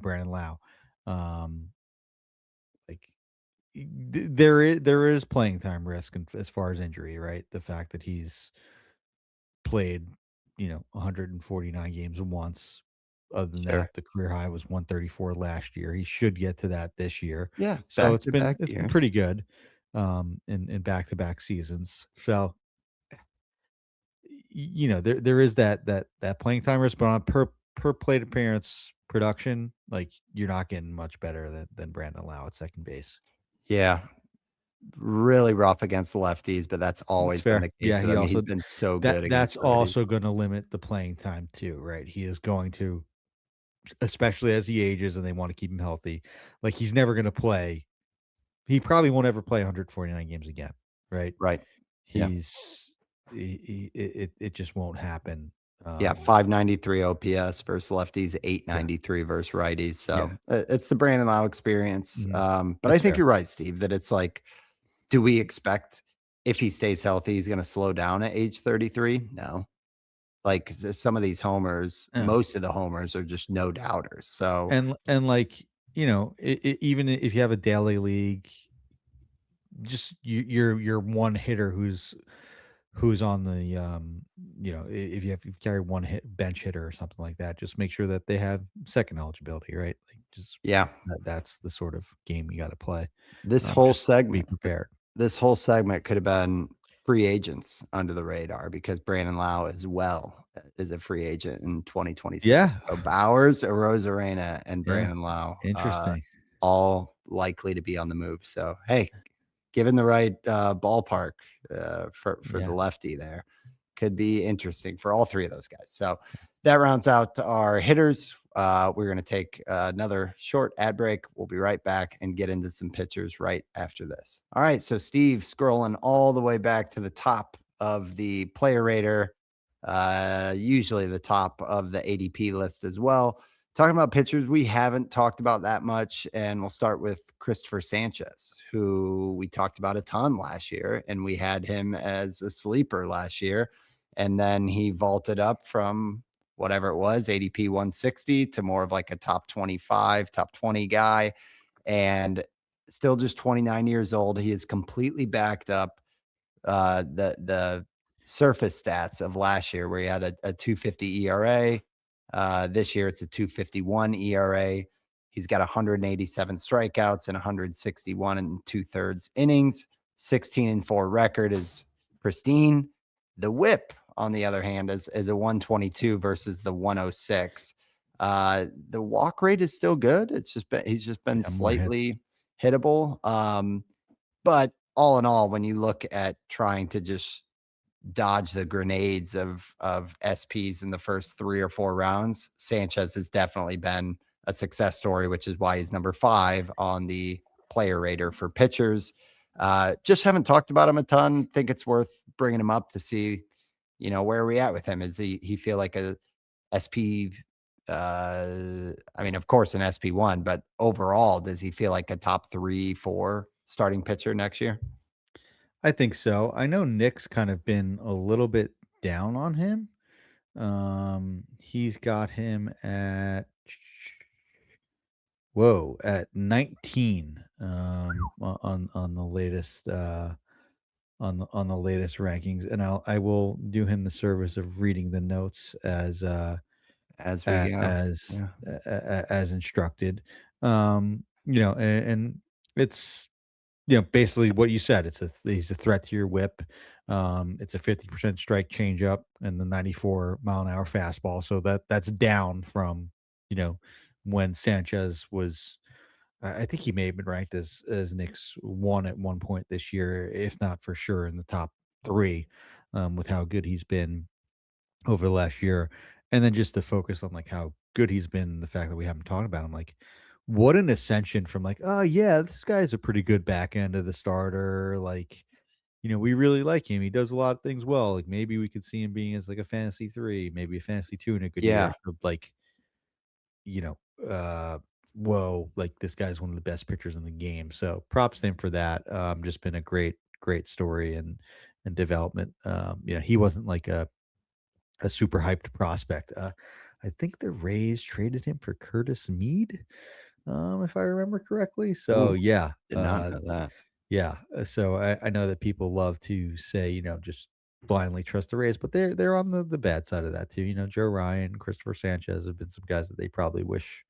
Brandon Lowe. Um, like, there is playing time risk, and as far as injury, right? The fact that he's played, 149 games once. Other than Sure. that, the career high was 134 last year. He should get to that this year. Yeah, So back it's to been back it's been years. pretty good in back-to-back seasons. So, there is that playing time risk, but on per plate appearance production, like, you're not getting much better than Brandon Lowe at second base. Yeah, really rough against the lefties, but that's That's always been fair. the case Yeah, with he him. also He's been so that good that's against righties. also gonna limit the playing time too, right? He is going to, especially as he ages and they want to keep him healthy. Like, he's never going to play. He probably won't ever play 149 games again, right? Right. Yeah. He's it just won't happen. Yeah, 593 OPS versus lefties, Yeah, 893 versus righties. So yeah, it's the Brandon Lau experience. mhm, But I that's think fair. you're right, Steve, that it's like, do we expect if he stays healthy, he's going to slow down at age 33? No. Like some of these homers, Yeah. most of the homers are just no doubters. So And like, even if you have a daily league, just your one hitter who's on the if you carry one bench hitter or something like that, just make sure that they have second eligibility, right? Like, just yeah, that's the sort of game you got to play. this whole Just be segment, prepared. this whole segment could have been free agents under the radar because Brandon Lau as well is a free agent in 2026. Yeah, So Bauers, Arozarena, and yeah, Brandon Lau, interesting. all likely to be on the move. So hey, given the right ballpark for the Yeah, lefty there, could be interesting for all three of those guys. So that rounds out our hitters. We're going to take another short ad break. We'll be right back and get into some pitchers right after this. All right. So, Steve, scrolling all the way back to the top of the player rater, usually the top of the ADP list as well. Talking about pitchers we haven't talked about that much. And we'll start with Cristopher Sanchez, who we talked about a ton last year. And we had him as a sleeper last year. And then he vaulted up from whatever it was, ADP 160 to more of like a top 25, top 20 guy, and still just 29 years old. He is completely backed up the surface stats of last year, where he had a 250 ERA. This year it's a 251 ERA. He's got 187 strikeouts and 161 and 2/3 innings. 16-4 record is pristine. The whip, on the other hand, is a 122 versus the 106. The walk rate is still good. He's just been yeah, more hits. slightly hittable. But all in all, when you look at trying to just dodge the grenades of SPs in the first 3 or 4 rounds, Sanchez has definitely been a success story, which is why he's number 5 on the player rater for pitchers. Just haven't talked about him a ton. Think it's worth bringing him up to see, where are we at with him? Is he feel like a SP? I mean, of course, an SP1, but overall, does he feel like a top 3, 4 starting pitcher next year? I think so. I know Nick's kind of been a little bit down on him. He's got him at at 19 on the latest on the latest rankings, and I will do him the service of reading the notes As we go. Yeah. as instructed. And it's basically what you said. He's a threat to your whip. It's a 50% strike changeup and the 94-mile-an-hour fastball. So that's down from when Sanchez was. I think he may have been ranked as Nick's one at one point this year, if not for sure in the top three, with how good he's been over the last year. And then just to focus on like how good he's been, the fact that we haven't talked about him, like what an ascension from like, oh yeah, this guy's a pretty good back end of the starter. Like, we really like him. He does a lot of things well. Like maybe we could see him being as like a fantasy 3, maybe a fantasy 2 in a good year. Yeah. So like, you know, uh whoa, like this guy's one of the best pitchers in the game. So props to him for that. Just been a great story and development. He wasn't like a super hyped prospect. I think the Rays traded him for Curtis Mead, if I remember correctly. So Ooh, yeah, did not know that. yeah. So I know that people love to say, just blindly trust the Rays, but they're on the bad side of that too. Joe Ryan, Cristopher Sanchez have been some guys that they probably wish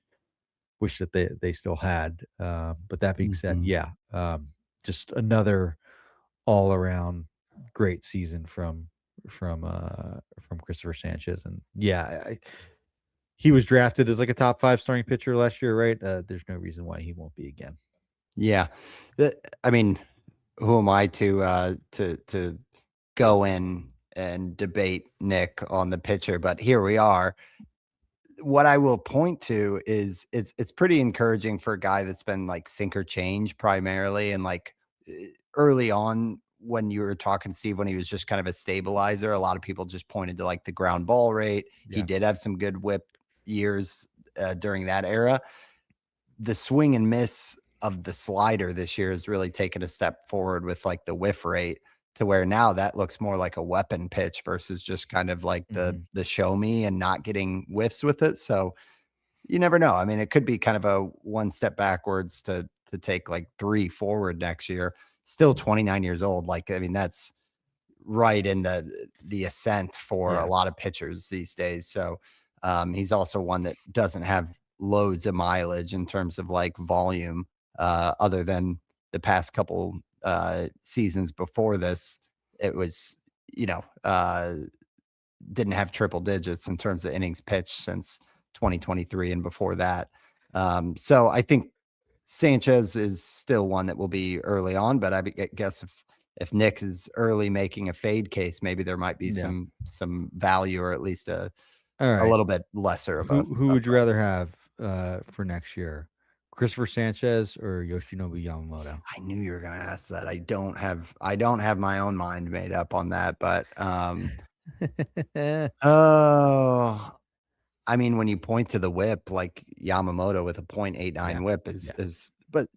that they still had. But that being said, Mhm. yeah, just another all around great season from Christopher Sanchez. And yeah, he was drafted as like a top 5 starting pitcher last year, right? There's no reason why he won't be again. Yeah. I mean, who am I to go in and debate Nick on the pitcher, but here we are. What I will point to is it's pretty encouraging for a guy that's been like sinker change primarily, and like early on when you were talking, Steve, when he was just kind of a stabilizer, a lot of people just pointed to like the ground ball rate. He Yeah. did have some good whip years during that era. The swing and miss of the slider this year has really taken a step forward with like the whiff rate, to where now that looks more like a weapon pitch versus just kind of like Mhm. the show me and not getting whiffs with it. So you never know. I mean, it could be kind of a one step backwards to take like 3 forward next year. Still 29 years old. Like, I mean, that's right in the ascent for a Yeah. lot of pitchers these days. So he's also one that doesn't have loads of mileage in terms of like volume, other than the past couple seasons before this. It was, you know, didn't have triple digits in terms of innings pitched since 2023 and before that. So I think Sanchez is still one that will be early on, but guess if Nick is early making a fade case, maybe there might be Yeah. some value, or at least All a right. little bit lesser of Who a would you price. rather have for next year? Christopher Sanchez or Yoshinobu Yamamoto? I knew you were going to ask that. I don't have my own mind made up on that, but oh, I mean, when you point to the whip, like Yamamoto with a Yeah. .89 whip Yeah. but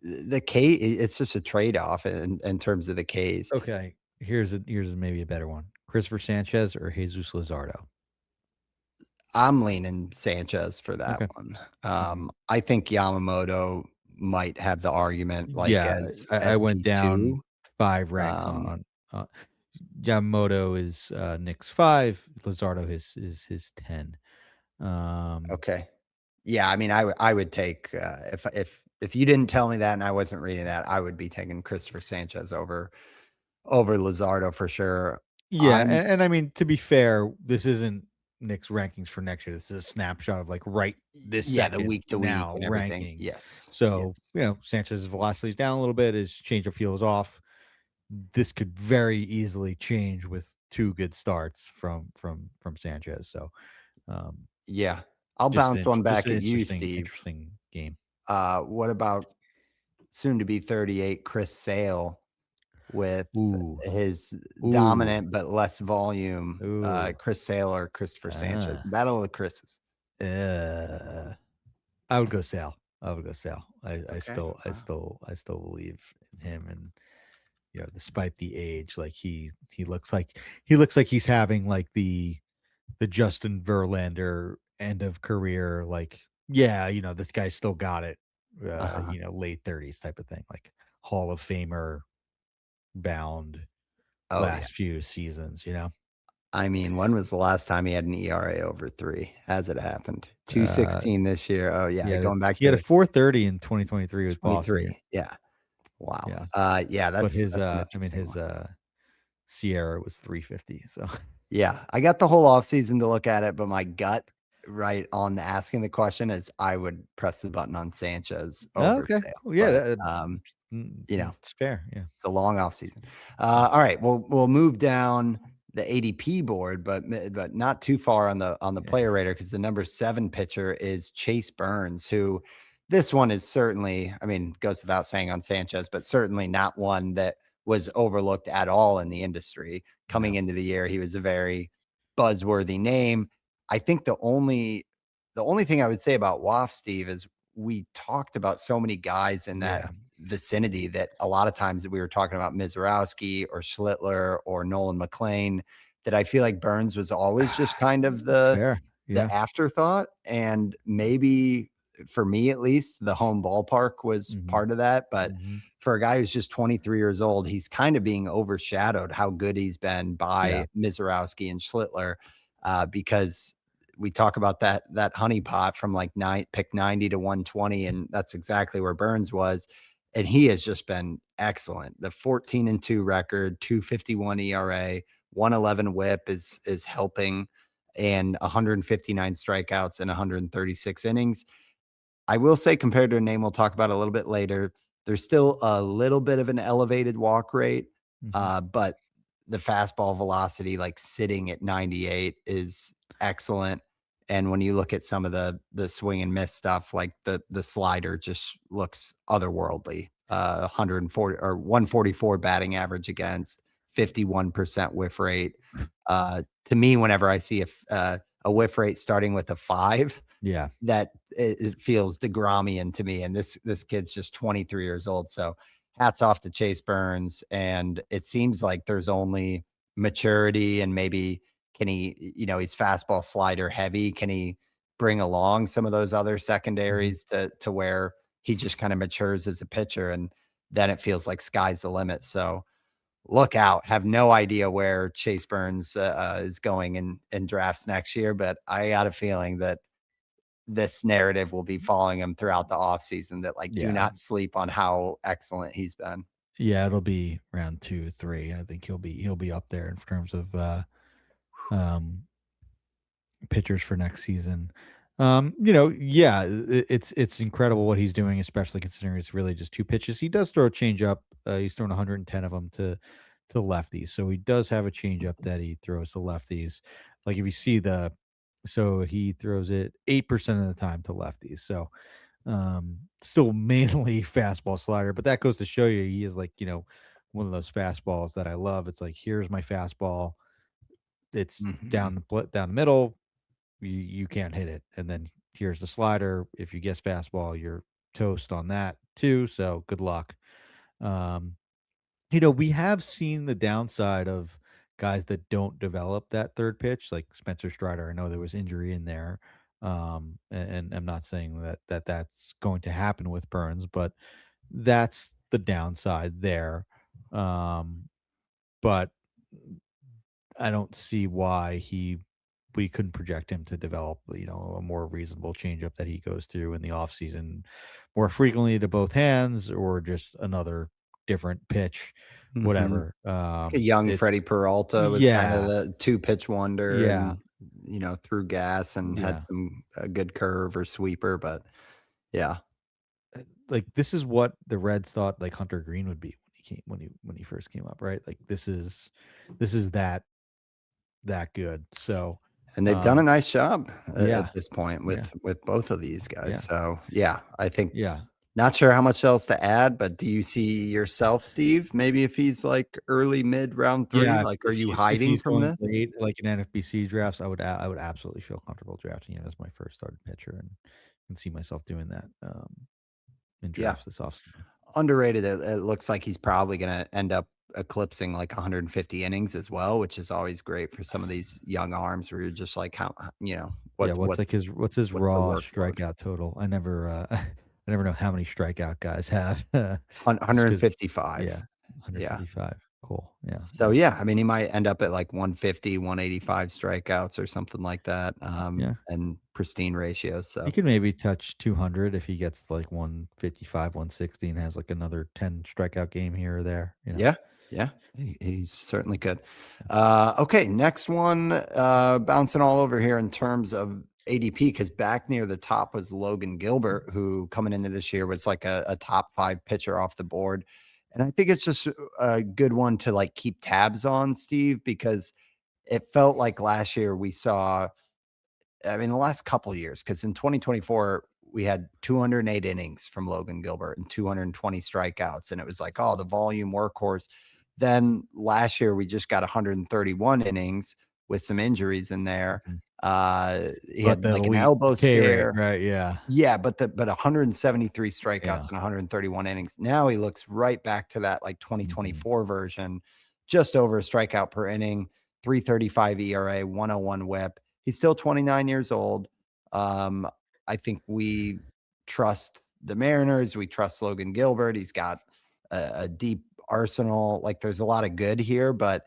the K, it's just a trade-off in terms of the Ks. Okay. Here's maybe a better one. Christopher Sanchez or Jesus Luzardo? I'm leaning Sanchez for that Okay. one. Mhm. I think Yamamoto might have the argument like Yeah, as I went SP2. down 5 ranks Um, Yamamoto is, Nick's 5, Luzardo is his 10. Um, okay. Yeah, I mean, I would take, if you didn't tell me that and I wasn't reading that, I would be taking Christopher Sanchez over Luzardo for sure. yeah, I'm and I mean, to be fair, this isn't Nick's rankings for next year. This is a snapshot of, like, right this Yeah, the second week to week now and everything. ranking. Yes. Yes. So, Sanchez's velocity is down a little bit, his changeup feel is off. this could very easily change with 2 good starts from Sanchez. So, um, Yeah. I'll bounce one just back an at you, interesting Steve. interesting game. What about soon to be 38 Chris Sale with Ooh, his ooh, dominant but less volume, ooh, Chris Sale or Christopher Sanchez? ah, Battle of the Chris's. uh, I would go Sal. I would go Sal. I Okay. still I Wow. still I still believe in him, and despite the age, like he looks like he's having like the Justin Verlander end of career, like, yeah, this guy still got it, Uh-huh. late 30s type of thing, like Hall of Famer bound Oh, yeah. last few seasons. I mean, when was the last time he had an ERA over 3 as it happened? Uh, 2.16 this year. Oh, he yeah, had a going back he had a to 430 in 2023 with Boston. 23. Yeah. Wow. Yeah, Yeah, but that's an interesting his one. Sierra was 350. So Yeah, I got the whole offseason to look at it, but my gut right on the asking the question is I would press the button on Sanchez oh, over okay. Sale, Well, yeah, but, you know, it's fair. Yeah, it's a long offseason. All right, we'll move down the ADP board, but not too far on the yeah, player radar because the number 7 pitcher is Chase Burns, who this one is certainly, I mean, goes without saying on Sanchez, but certainly not one that was overlooked at all in the industry. Coming no, into the year, he was a very buzzworthy name. I think the only thing I would say about Waff, Steve, is we talked about so many guys in that yeah, vicinity that a lot of times that we were talking about Mizorowski or Schlittler or Nolan McLean, that I feel like Burns was always just kind of that's the fair. Yeah, afterthought. And maybe for me at least, the home ballpark was hmm part of that. But hmm for a guy who's just 23 years old, he's kind of being overshadowed how good he's been yeah, by Mizorowski and Schlittler, because we talk about that honeypot from like pick 90 to 120, and that's exactly where Burns was. And he has just been excellent. The 14-2 record, 251 ERA, 111 whip is helping, and 159 strikeouts in 136 innings. I will say, compared to a name we'll talk about a little bit later, there's still a little bit of an elevated walk rate, hmm but the fastball velocity, like sitting at 98, is excellent. And when you look at some of the swing and miss stuff, like the slider just looks otherworldly. 140 or 144 batting average against, 51% whiff rate. To me, whenever I see a whiff rate starting with a 5, yeah, that it feels DeGramian to me. And this kid's just 23 years old. So hats off to Chase Burns. And it seems like there's only maturity and maybe can he, he's fastball slider heavy. Can he bring along some of those other hmm secondaries to where he just kind of matures as a pitcher? And then it feels like sky's the limit. So look out. Have no idea where Chase Burns is going in drafts next year, but I got a feeling that this narrative will be following him throughout the offseason, that like do yeah, not sleep on how excellent he's been. yeah. It'll be round 2, 3. I think he'll be up there in terms of um pitchers for next season. Yeah, it's incredible what he's doing, especially considering it's really just 2 pitches. He does throw a changeup. He's thrown 110 of them to lefties, so he does have a changeup that he throws to lefties. Like if you see so he throws it 8% of the time to lefties. So still mainly fastball slider, but that goes to show you he is like one of those fastballs that I love. It's like here's my fastball. It's Mhm. down the middle, you can't hit it. And then here's the slider. If you guess fastball, you're toast on that too. So good luck. Um, we have seen the downside of guys that don't develop that third pitch, like Spencer Strider. I know there was injury in there. And I'm not saying that's going to happen with Burns, but that's the downside there. Um, but I don't see why we couldn't project him to develop, a more reasonable changeup that he goes through in the offseason more frequently to both hands or just another different pitch, Mhm. whatever. Like a young It's Freddie Peralta was kind of yeah, the two pitch wonder yeah, and, threw gas and had yeah. some a good curve or sweeper. But yeah. Like this is what the Reds thought like Hunter Green would be when he he first came up, right? Like this is that good. So And they've done a nice job at yeah, this point yeah, with both of these guys. yeah, So yeah, I think yeah. not sure how much else to add, but do you see yourself, Steve? Maybe if he's like early mid round 3, Yeah, like are you if hiding he's from going this? late, like in NFBC drafts, I would absolutely feel comfortable drafting him as my first starting pitcher and see myself doing that in Yeah. drafts this offseason. Underrated. It looks like he's probably going to end up eclipsing like 150 innings as well, which is always great for some of these young arms where you're just like, how, Yeah, what's his what's the raw workload? strikeout total? I never I never know how many strikeout guys have. Just because 155. yeah, Yeah. 155. Cool. Yeah, So yeah, yeah, I mean, he might end up at like 150, 185 strikeouts or something like that, yeah. and pristine ratios. He So could maybe touch 200 if he gets like 155, 160 and has like another 10 strikeout game here or there, you know. yeah, yeah, he certainly could. Okay, next one, bouncing all over here in terms of ADP, because back near the top was Logan Gilbert, who coming into this year was like a top 5 pitcher off the board. And I think it's just a good one to like keep tabs on, Steve, because it felt like last year we saw, I mean, the last couple of years, because in 2024, we had 208 innings from Logan Gilbert and 220 strikeouts. And it was like, oh, the volume workhorse. Then last year, we just got 131 innings with some injuries in there. Mhm. He But had the like an elite elbow K rate, scare. right? Yeah. Yeah, but 173 strikeouts Yeah. and 131 innings. Now he looks right back to that like Mhm. 2024 version, just over a strikeout per inning, 335 ERA, 101 whip. He's still 29 years old. Um, I think we trust the Mariners. We trust Logan Gilbert. He's got a deep arsenal. Like there's a lot of good here, but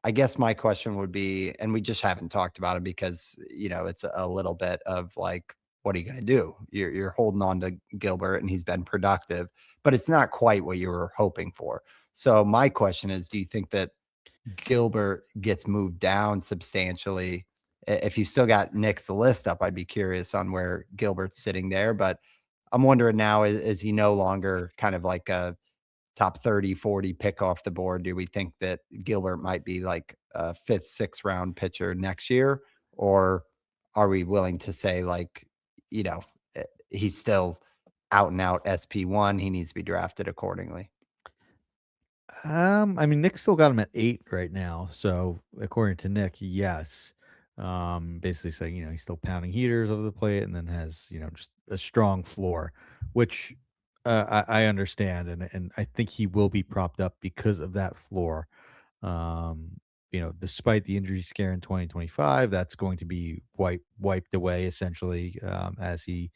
I guess my question would be, and we just haven't talked about it because, it's a little bit of like, what are you going to do? You're holding on to Gilbert and he's been productive, but it's not quite what you were hoping for. So my question is, do you think that Gilbert gets moved down substantially? If you still got Nick's list up, I'd be curious on where Gilbert's sitting there, but I'm wondering now, is he no longer kind of like a top 30, 40 pick off the board? Do we think that Gilbert might be like a fifth, sixth round pitcher next year? Or are we willing to say, like, he's still out and out SP1? He needs to be drafted accordingly. I mean, Nick still got him at 8 right now. So according to Nick, yes. Basically saying, he's still pounding heaters over the plate and then has, just a strong floor, which I understand and I think he will be propped up because of that floor. Despite the injury scare in 2025, that's going to be wiped away essentially as he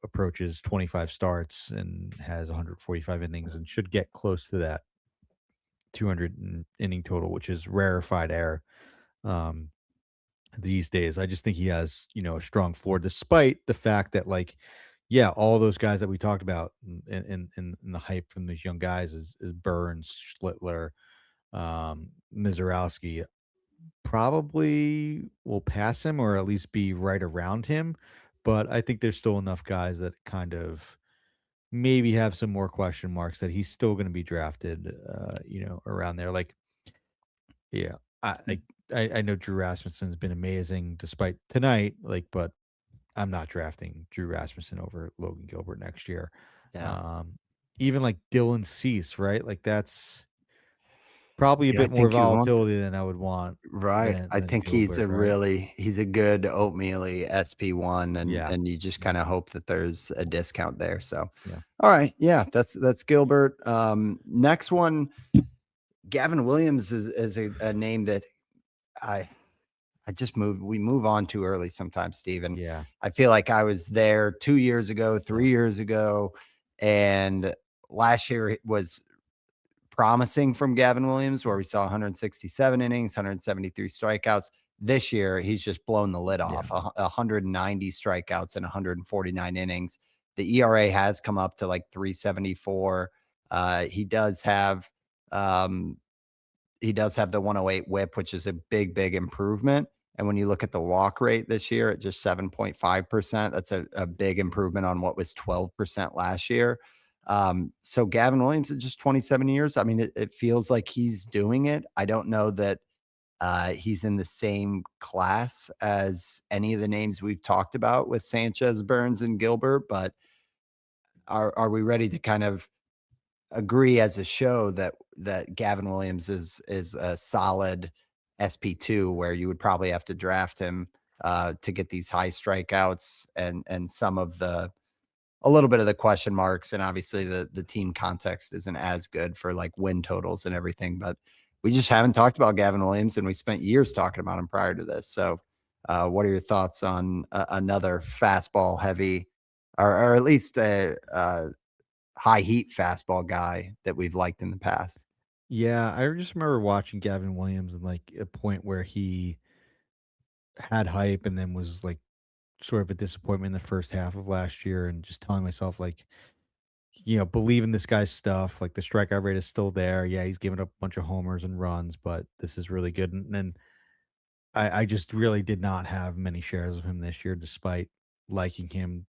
approaches 25 starts and has 145 innings and should get close to that 200 inning total, which is rarefied air um, these days. I just think he has, a strong floor, despite the fact that, like, yeah, all those guys that we talked about in the hype from these young guys is Burns, Schlittler, Mizorowski probably will pass him or at least be right around him. But I think there's still enough guys that kind of maybe have some more question marks that he's still going to be drafted, around there. Like, yeah, I, I I know Drew Rasmussen's been amazing despite tonight, like, but I'm not drafting Drew Rasmussen over Logan Gilbert next year. Yeah. Um, even like Dylan Cease, right? Like that's probably a Yeah, I bit more think you want volatility than I would want right. I than think Gilbert, right? he's a good oatmeal SP1, and Yeah. you just kind of hope that there's a discount there. So, Yeah. all right. Yeah, that's Gilbert. Next one, Gavin Williams is a name that I we move on too early sometimes, Steven. Yeah. I feel like I was there 2 years ago, Yeah. 3 years ago, and last year it was promising from Gavin Williams, where we saw 167 innings, 173 strikeouts. This year, he's just blown the lid Yeah. off. 190 strikeouts and 149 innings. The ERA has come up to like 374. He does have um, the 108 whip, which is a big improvement. And when you look at the walk rate this year at just 7.5%, that's a big improvement on what was 12% last year. So Gavin Williams at just 27 years. I mean, it feels like he's doing it. I don't know that he's in the same class as any of the names we've talked about with Sanchez, Burns, and Gilbert, but are we ready to kind of agree as a show that Gavin Williams is a solid SP2 where you would probably have to draft him to get these high strikeouts and some of a little bit of the question marks, and obviously the team context isn't as good for like win totals and everything, but we just haven't talked about Gavin Williams, and we spent years talking about him prior to this. So what are your thoughts on another fastball heavy or at least a high heat fastball guy that we've liked in the past? Yeah, I just remember watching Gavin Williams and like a point where he had hype and then was like sort of a disappointment in the first half of last year, and just telling myself like, believe in this guy's stuff. Like the strikeout rate is still there. Yeah, he's giving up a bunch of homers and runs, but this is really good. And then I just really did not have many shares of him this year, despite liking him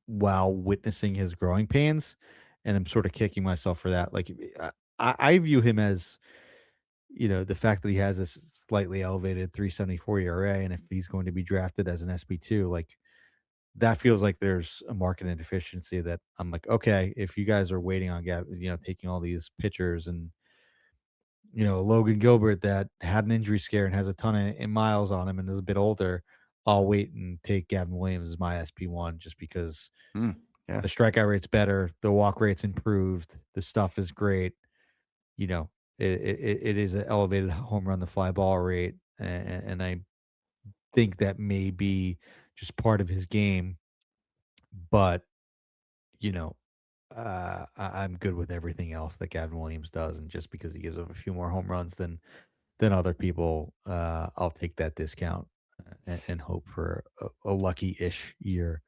while witnessing his growing pains. And I'm sort of kicking myself for that. Like I view him as, the fact that he has this slightly elevated 3.74 ERA, and if he's going to be drafted as an SB2, like that feels like there's a market inefficiency that I'm like, okay, if you guys are waiting on taking all these pitchers and Logan Gilbert that had an injury scare and has a ton of miles on him and is a bit older, I'll wait and take Gavin Williams as my SP1 just because Hmm, yeah. the strikeout rate's better, the walk rate's improved, the stuff is great. You know, it is an elevated home run to fly ball rate, and I think that may be just part of his game. But you know, I'm good with everything else that Gavin Williams does, and just because he gives up a few more home runs than other people, I'll take that discount and hope for a lucky-ish year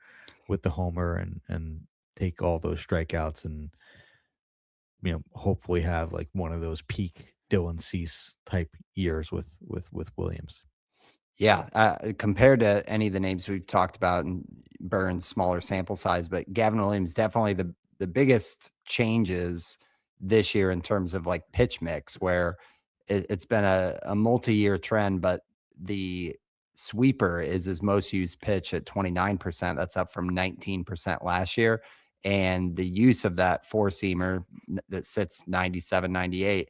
with the homer and take all those strikeouts and hopefully have like one of those peak Dylan Cease type years with Williams. Yeah, compared to any of the names we've talked about, and Burns, smaller sample size, but Gavin Williams definitely the biggest changes this year in terms of like pitch mix, where it's been a multi-year trend, but the sweeper is his most used pitch at 29%. That's up from 19% last year. And the use of that four seamer that sits 97, 98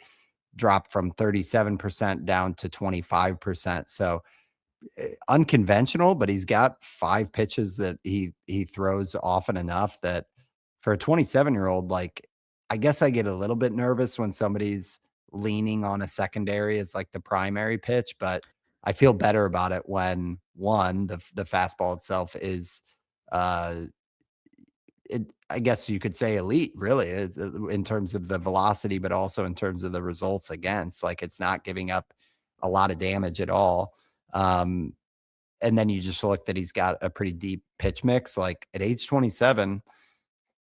dropped from 37% down to 25%. So unconventional, but he's got 5 pitches that he throws often enough that for a 27-year-old, like, I guess I get a little bit nervous when somebody's leaning on a secondary as like the primary pitch, but I feel better about it when one, the fastball itself is uh I guess you could say elite, really, in terms of the velocity, but also in terms of the results against. Like, it's not giving up a lot of damage at all. Um, and then you just look that he's got a pretty deep pitch mix. Like at age 27,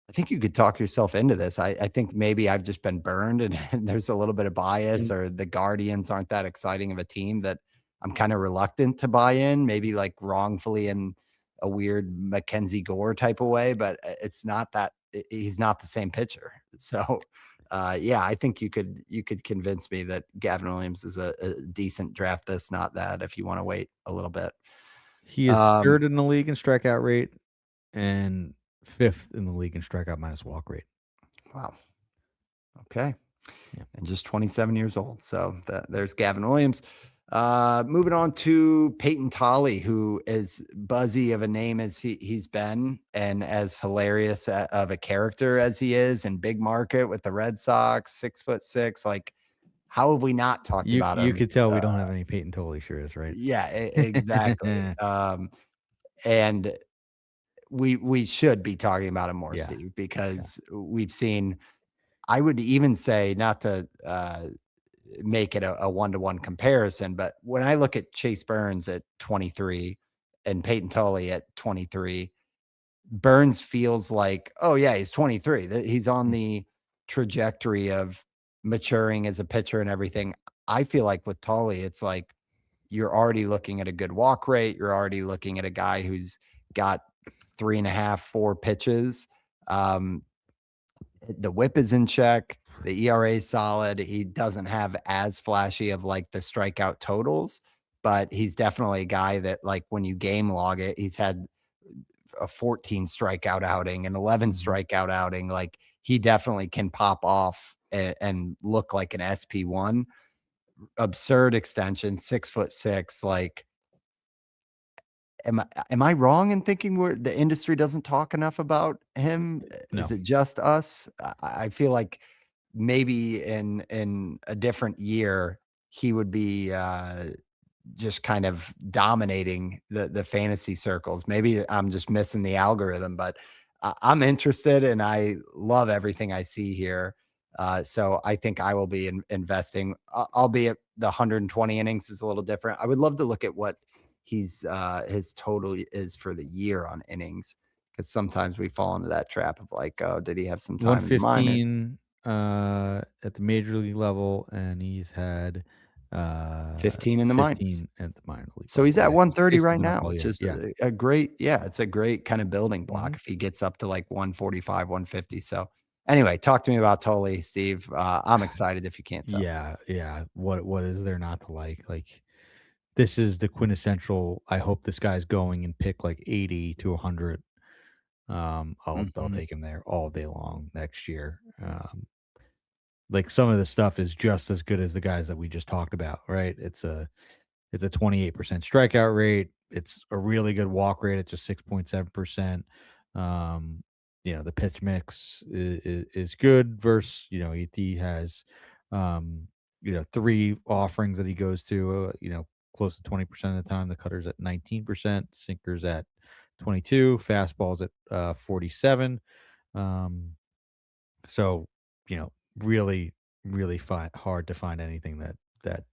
I think you could talk yourself into this. I think maybe I've just been burned and, and there's a little bit of bias, And or the Guardians aren't that exciting of a team that I'm kind of reluctant to buy in, maybe like wrongfully in a weird Mackenzie Gore type of way, but it's not that he's not the same pitcher. So yeah, I think you could convince me that Gavin Williams is a decent draft this, not that if you want to wait a little bit. he is Um, third in the league in strikeout rate and fifth in the league in strikeout minus walk rate. wow. Okay. Yeah. And just 27 years old. So there's Gavin Williams. Moving on to Payton Tolle, who is buzzy of a name as he's been, and as hilarious of a character as he is, in big market with the Red Sox, 6'6". Like, how have we not talked about You him? could tell we don't have any Peyton Tolle shares, right? Yeah, exactly. And we should be talking about him more, Yeah. Steve, Yeah. because we've seen. I would even say, not to make it a one-to-one comparison, but when I look at Chase Burns at 23 and Peyton Tolle at 23, Burns feels like, oh yeah, he's 23. He's on Mm. the trajectory of maturing as a pitcher and everything. I feel like with Tolle, it's like you're already looking at a good walk rate. You're already looking at a guy who's got 3.5, 4 pitches. Um, The whip is in check. The ERA is solid. He doesn't have as flashy of like the strikeout totals, but he's definitely a guy that like when you game log it, he's had a 14 strikeout outing, an 11 strikeout outing. Like he definitely can pop off and look like an SP1. Absurd extension, 6'6". Like, am I wrong in thinking the industry doesn't talk enough about him? No. Is it just us? I feel like maybe in a different year he would be just kind of dominating the fantasy circles. Maybe I'm just missing the algorithm, but I'm interested and I love everything I see here. So I think I will be investing, albeit the 120 innings is a little different. I would love to look at what his total is for the year on innings, because sometimes we fall into that trap of like, oh, did he have some time in the minors? 115 at the major league level, and he's had 15 in the minors. 15 at the minor league So level. he's at Yeah, 130 right basically now, all which year. is Yeah. a great, it's a great kind of building block Mhm. if he gets up to like 145, 150. So anyway, talk to me about Tolle, Steve. I'm excited if you can't tell. Yeah. What is there not to like? Like, this is the quintessential. I hope this guy's going and pick like 80 to 100. I'll Mhm. take him there all day long next year. Like some of the stuff is just as good as the guys that we just talked about, right? It's a 28% strikeout rate. It's a really good walk rate at just 6.7%. The pitch mix is good versus, ET has, three offerings that he goes to, close to 20% of the time. The cutter's at 19%, sinker's at 22, fastball's at 47. Um, so, really, really hard to find anything that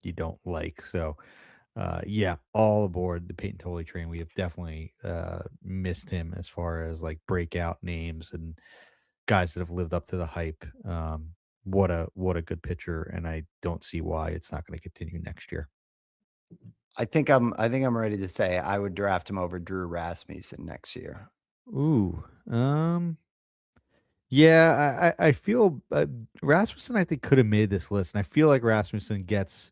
you don't like. So, yeah, all aboard the Payton Tolle train. We have definitely missed him as far as like breakout names and guys that have lived up to the hype. What a good pitcher, and I don't see why it's not going to continue next year. I think I'm ready to say I would draft him over Drew Rasmussen next year. Ooh, yeah, I feel Rasmussen I think could have made this list, and I feel like Rasmussen gets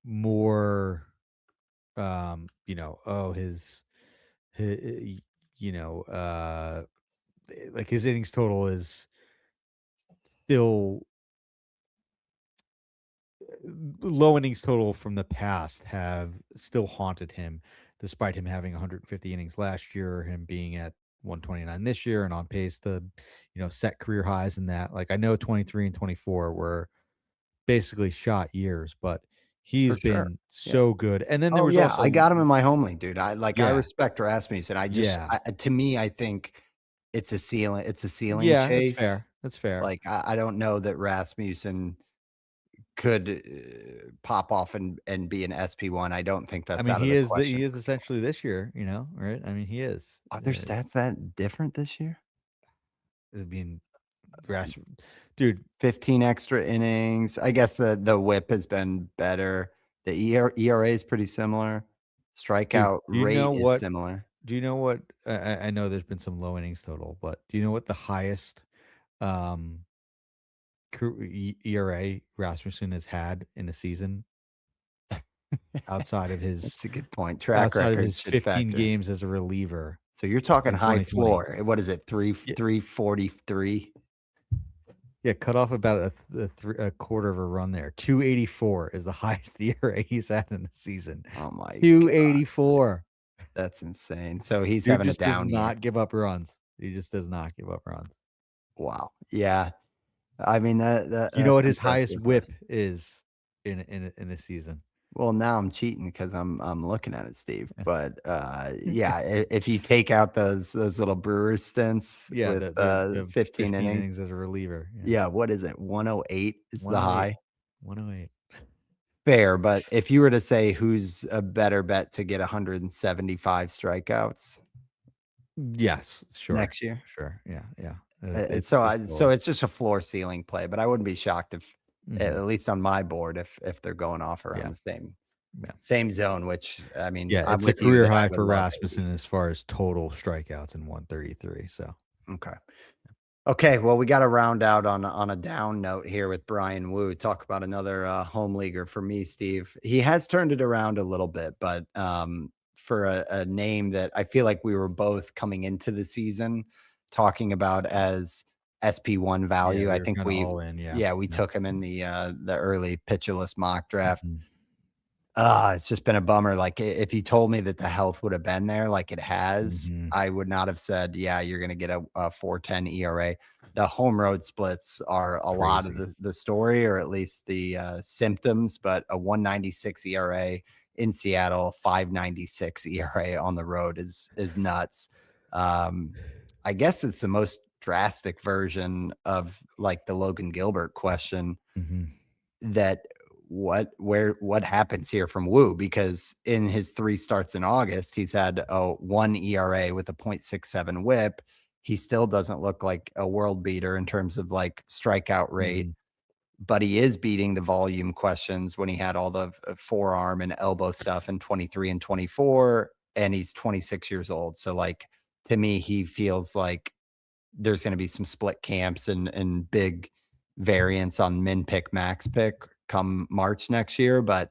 more. His you know, like his innings total is still low innings total from the past have still haunted him, despite him having 150 innings last year, him being at 129 this year, and on pace to, set career highs in that. Like I know 23 and 24 were basically shot years, but For he's sure. been Yeah. so good. And then there Oh was yeah, I also, got him in my home league, dude. I yeah, respect Rasmussen. yeah, To me, I think it's a ceiling yeah, that's chase. fair. That's fair. Like I don't know that Rasmussen could pop off and be an SP1. I don't think I that's mean, out of the question. he is essentially this year, right? I mean, he is. Are their stats that different this year? I mean, Ras dude, 15 extra innings. I guess the whip has been better. The ERA is pretty similar. dude, Strikeout do you know rate is what similar. I know there's been some low innings total, but do you know what the highest, um, ERA Rasmussen has had in a season outside of his That's a good point. Track record should 15 factor. games as a reliever So you're talking in high 2020? floor. What is it? Yeah, 343? yeah, cut off about a quarter of a run there. 284 is the highest ERA he's had in the season. Oh my god, 284. that's insane. So he's Dude having a just does down year. not give up runs. He just does not give up runs. Wow. Yeah. I mean You know that's what his highest impressive. whip is in a season? Well, now I'm cheating because I'm looking at it, Steve. But yeah, if you take out those little Brewers stints Yeah, with the 15 15 innings, innings as a reliever. Yeah. yeah, what is it? 108 is the 108. high. 108. Fair, but if you were to say who's a better bet to get 175 strikeouts Yes, sure. next year, Sure. Yeah, yeah. so Still is. it's just a floor ceiling play. But I wouldn't be shocked if, Mhm. at least on my board, if they're going off around Yeah. the Yeah. same zone. Which I mean, Yeah, I'm it's a with you career that I high would for love 80. Rasmussen as far as total strikeouts in 133, so Okay. Okay, well, we got to round out on a down note here with Bryan Woo. Talk about another home leaguer for me, Steve. He has turned it around a little bit, but for a name that I feel like we were both coming into the season talking about as SP1 Yeah, value. we I were think kinda all in, yeah. we Yep. took him in the early pitcherless mock draft. Mhm. It's just been a bummer. Like, if you told me that the health would have been there like it has, Mhm. I would not have said, "Yeah, you're gonna get a 4.10 ERA." The home road splits are a lot of Crazy. the story, or at least the, symptoms, but a 1.96 ERA in Seattle, 5.96 ERA on the road is nuts. Um, I guess it's the most drastic version of, like, the Logan Gilbert question Mhm. that what happens here from Woo, because in his 3 starts in August, he's had a 1 ERA with a .67 WHIP. He still doesn't look like a world beater in terms of, like, strikeout rate, Mhm. but he is beating the volume questions when he had all the forearm and elbow stuff in 23 and 24, and he's 26 years old. So, like, to me, he feels like there's going to be some split camps and big variance on min pick, max pick come March next year. But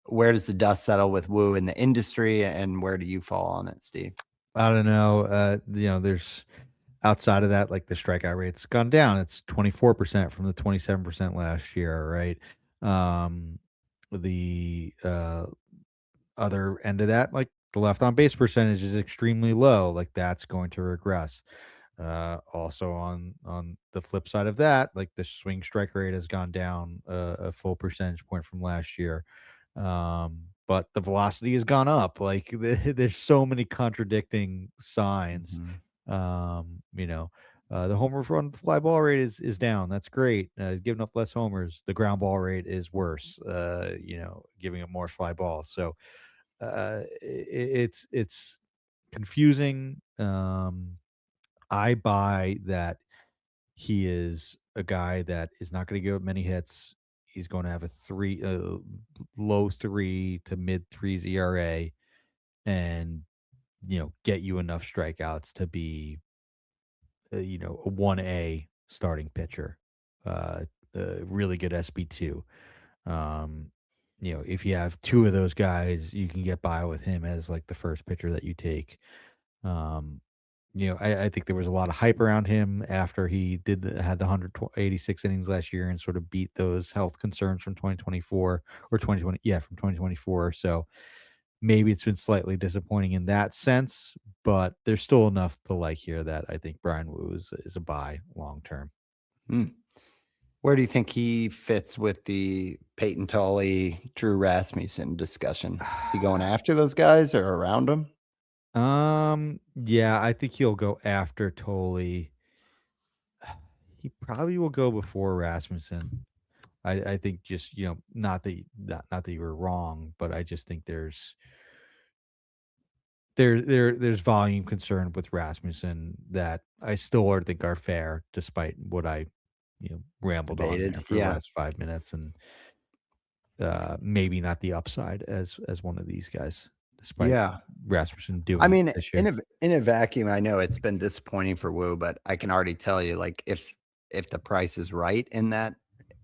where does the dust settle with Woo in the industry, and where do you fall on it, Steve? I don't know, there's outside of that, like, the strikeout rate's gone down. It's 24% from the 27% last year, right? The, other end of that, like, the left on base percentage is extremely low, like, that's going to regress. Also on the flip side of that, like, the swing strike rate has gone down a full percentage point from last year. But the velocity has gone up. Like, there's so many contradicting signs. Mhm. You know, the homer run fly ball rate is down. That's great. Giving up less homers. The ground ball rate is worse. Giving up more fly balls. So it's confusing. I buy that he is a guy that is not going to give up many hits. He's going to have a low three to mid threes ERA, and get you enough strikeouts to be a 1A starting pitcher, uh, a really good SB2. Um, if you have two of those guys, you can get by with him as like the first pitcher that you take. Um, I think there was a lot of hype around him after he had the 186 innings last year and sort of beat those health concerns from 2024 or 2020, yeah, from 2024. So maybe it's been slightly disappointing in that sense, but there's still enough to like here that I think Bryan Woo is a buy long term. Hmm. Where do you think he fits with the Payton Tolle, Drew Rasmussen discussion? Is he going after those guys or around them? Yeah, I think he'll go after Tolley. He probably will go before Rasmussen. I think just, not that you were wrong, but I just think there's volume concern with Rasmussen that I still think are fair despite what I, rambled on Debated, there for the yeah. last 5 minutes, and maybe not the upside as one of these guys, despite Yeah. Rasmussen I doing it mean, this in year. a vacuum, I know it's been disappointing for Wu, but I can already tell you, like, if the price is right in that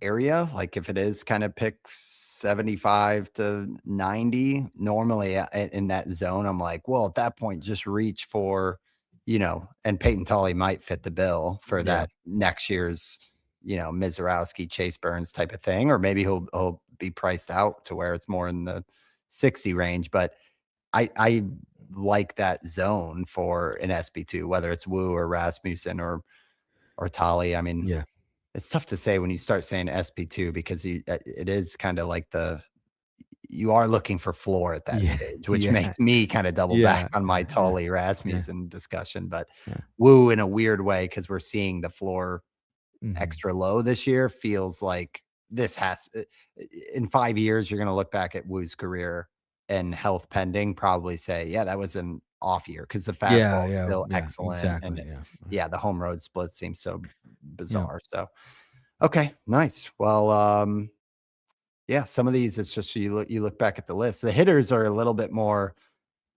area, like if it is kind of pick 75 to 90, normally in that zone, I'm like, well, at that point, just reach for, and Peyton Tolley might fit the bill for Yeah. that next year's, Mizorowski, Chase Burns type of thing, or maybe he'll be priced out to where it's more in the 60 range, but I like that zone for an SB2, whether it's Wu or Rasmussen or Tali. I mean, Yeah. it's tough to say when you start saying SB2 because it is kind of like you are looking for floor at that Yeah. stage, which Yeah. makes me kind of double back Yeah. on my Yeah. Yeah. Tali Yeah. Rasmussen discussion. But Yeah. Wu, in a weird way, because we're seeing the floor Mhm. extra low this year, feels like this has in 5 years, you're gonna look back at Wu's career and health pending, probably say, "Yeah, that was an off year because the Yeah, fastball is yeah, still yeah, excellent." exactly, And yeah. yeah, the home road split seems so Yeah. bizarre. So, okay, nice. Well, yeah, some of these, it's just you look back at the list. The hitters are a little bit more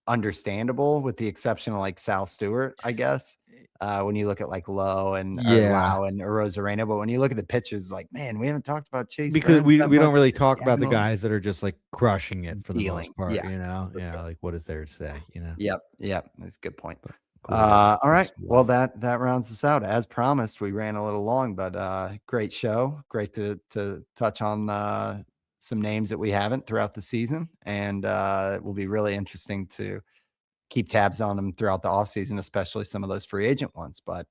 understandable with the exception of like Sal Stewart, I guess. when you look at like Lowe and or Yeah. Lau and Arozarena. But when you look at the pitchers, like, man, we haven't talked about Chase Because Burns that we much. don't really talk about the Gavin guys that are just, like, crushing it for the Dealing. most part, Yeah. For Yeah, sure. like, what is there to say, Yep. That's a good point. But cool. All right. Well, that rounds us out. As promised, we ran a little long, but great show. Great to touch on some names that we haven't throughout the season. And it will be really interesting to keep tabs on them throughout the offseason, especially some of those free agent ones. But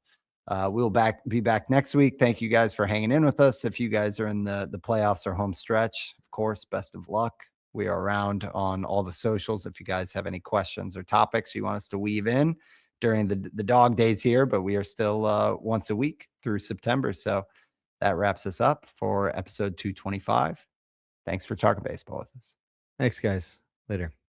we'll be back next week. Thank you guys for hanging in with us. If you guys are in the playoffs or home stretch, of course, best of luck. We are around on all the socials. If you guys have any questions or topics you want us to weave in during the dog days here, but we are still once a week through September. So that wraps us up for episode 225. Thanks for talking baseball with us. Thanks, guys. Later.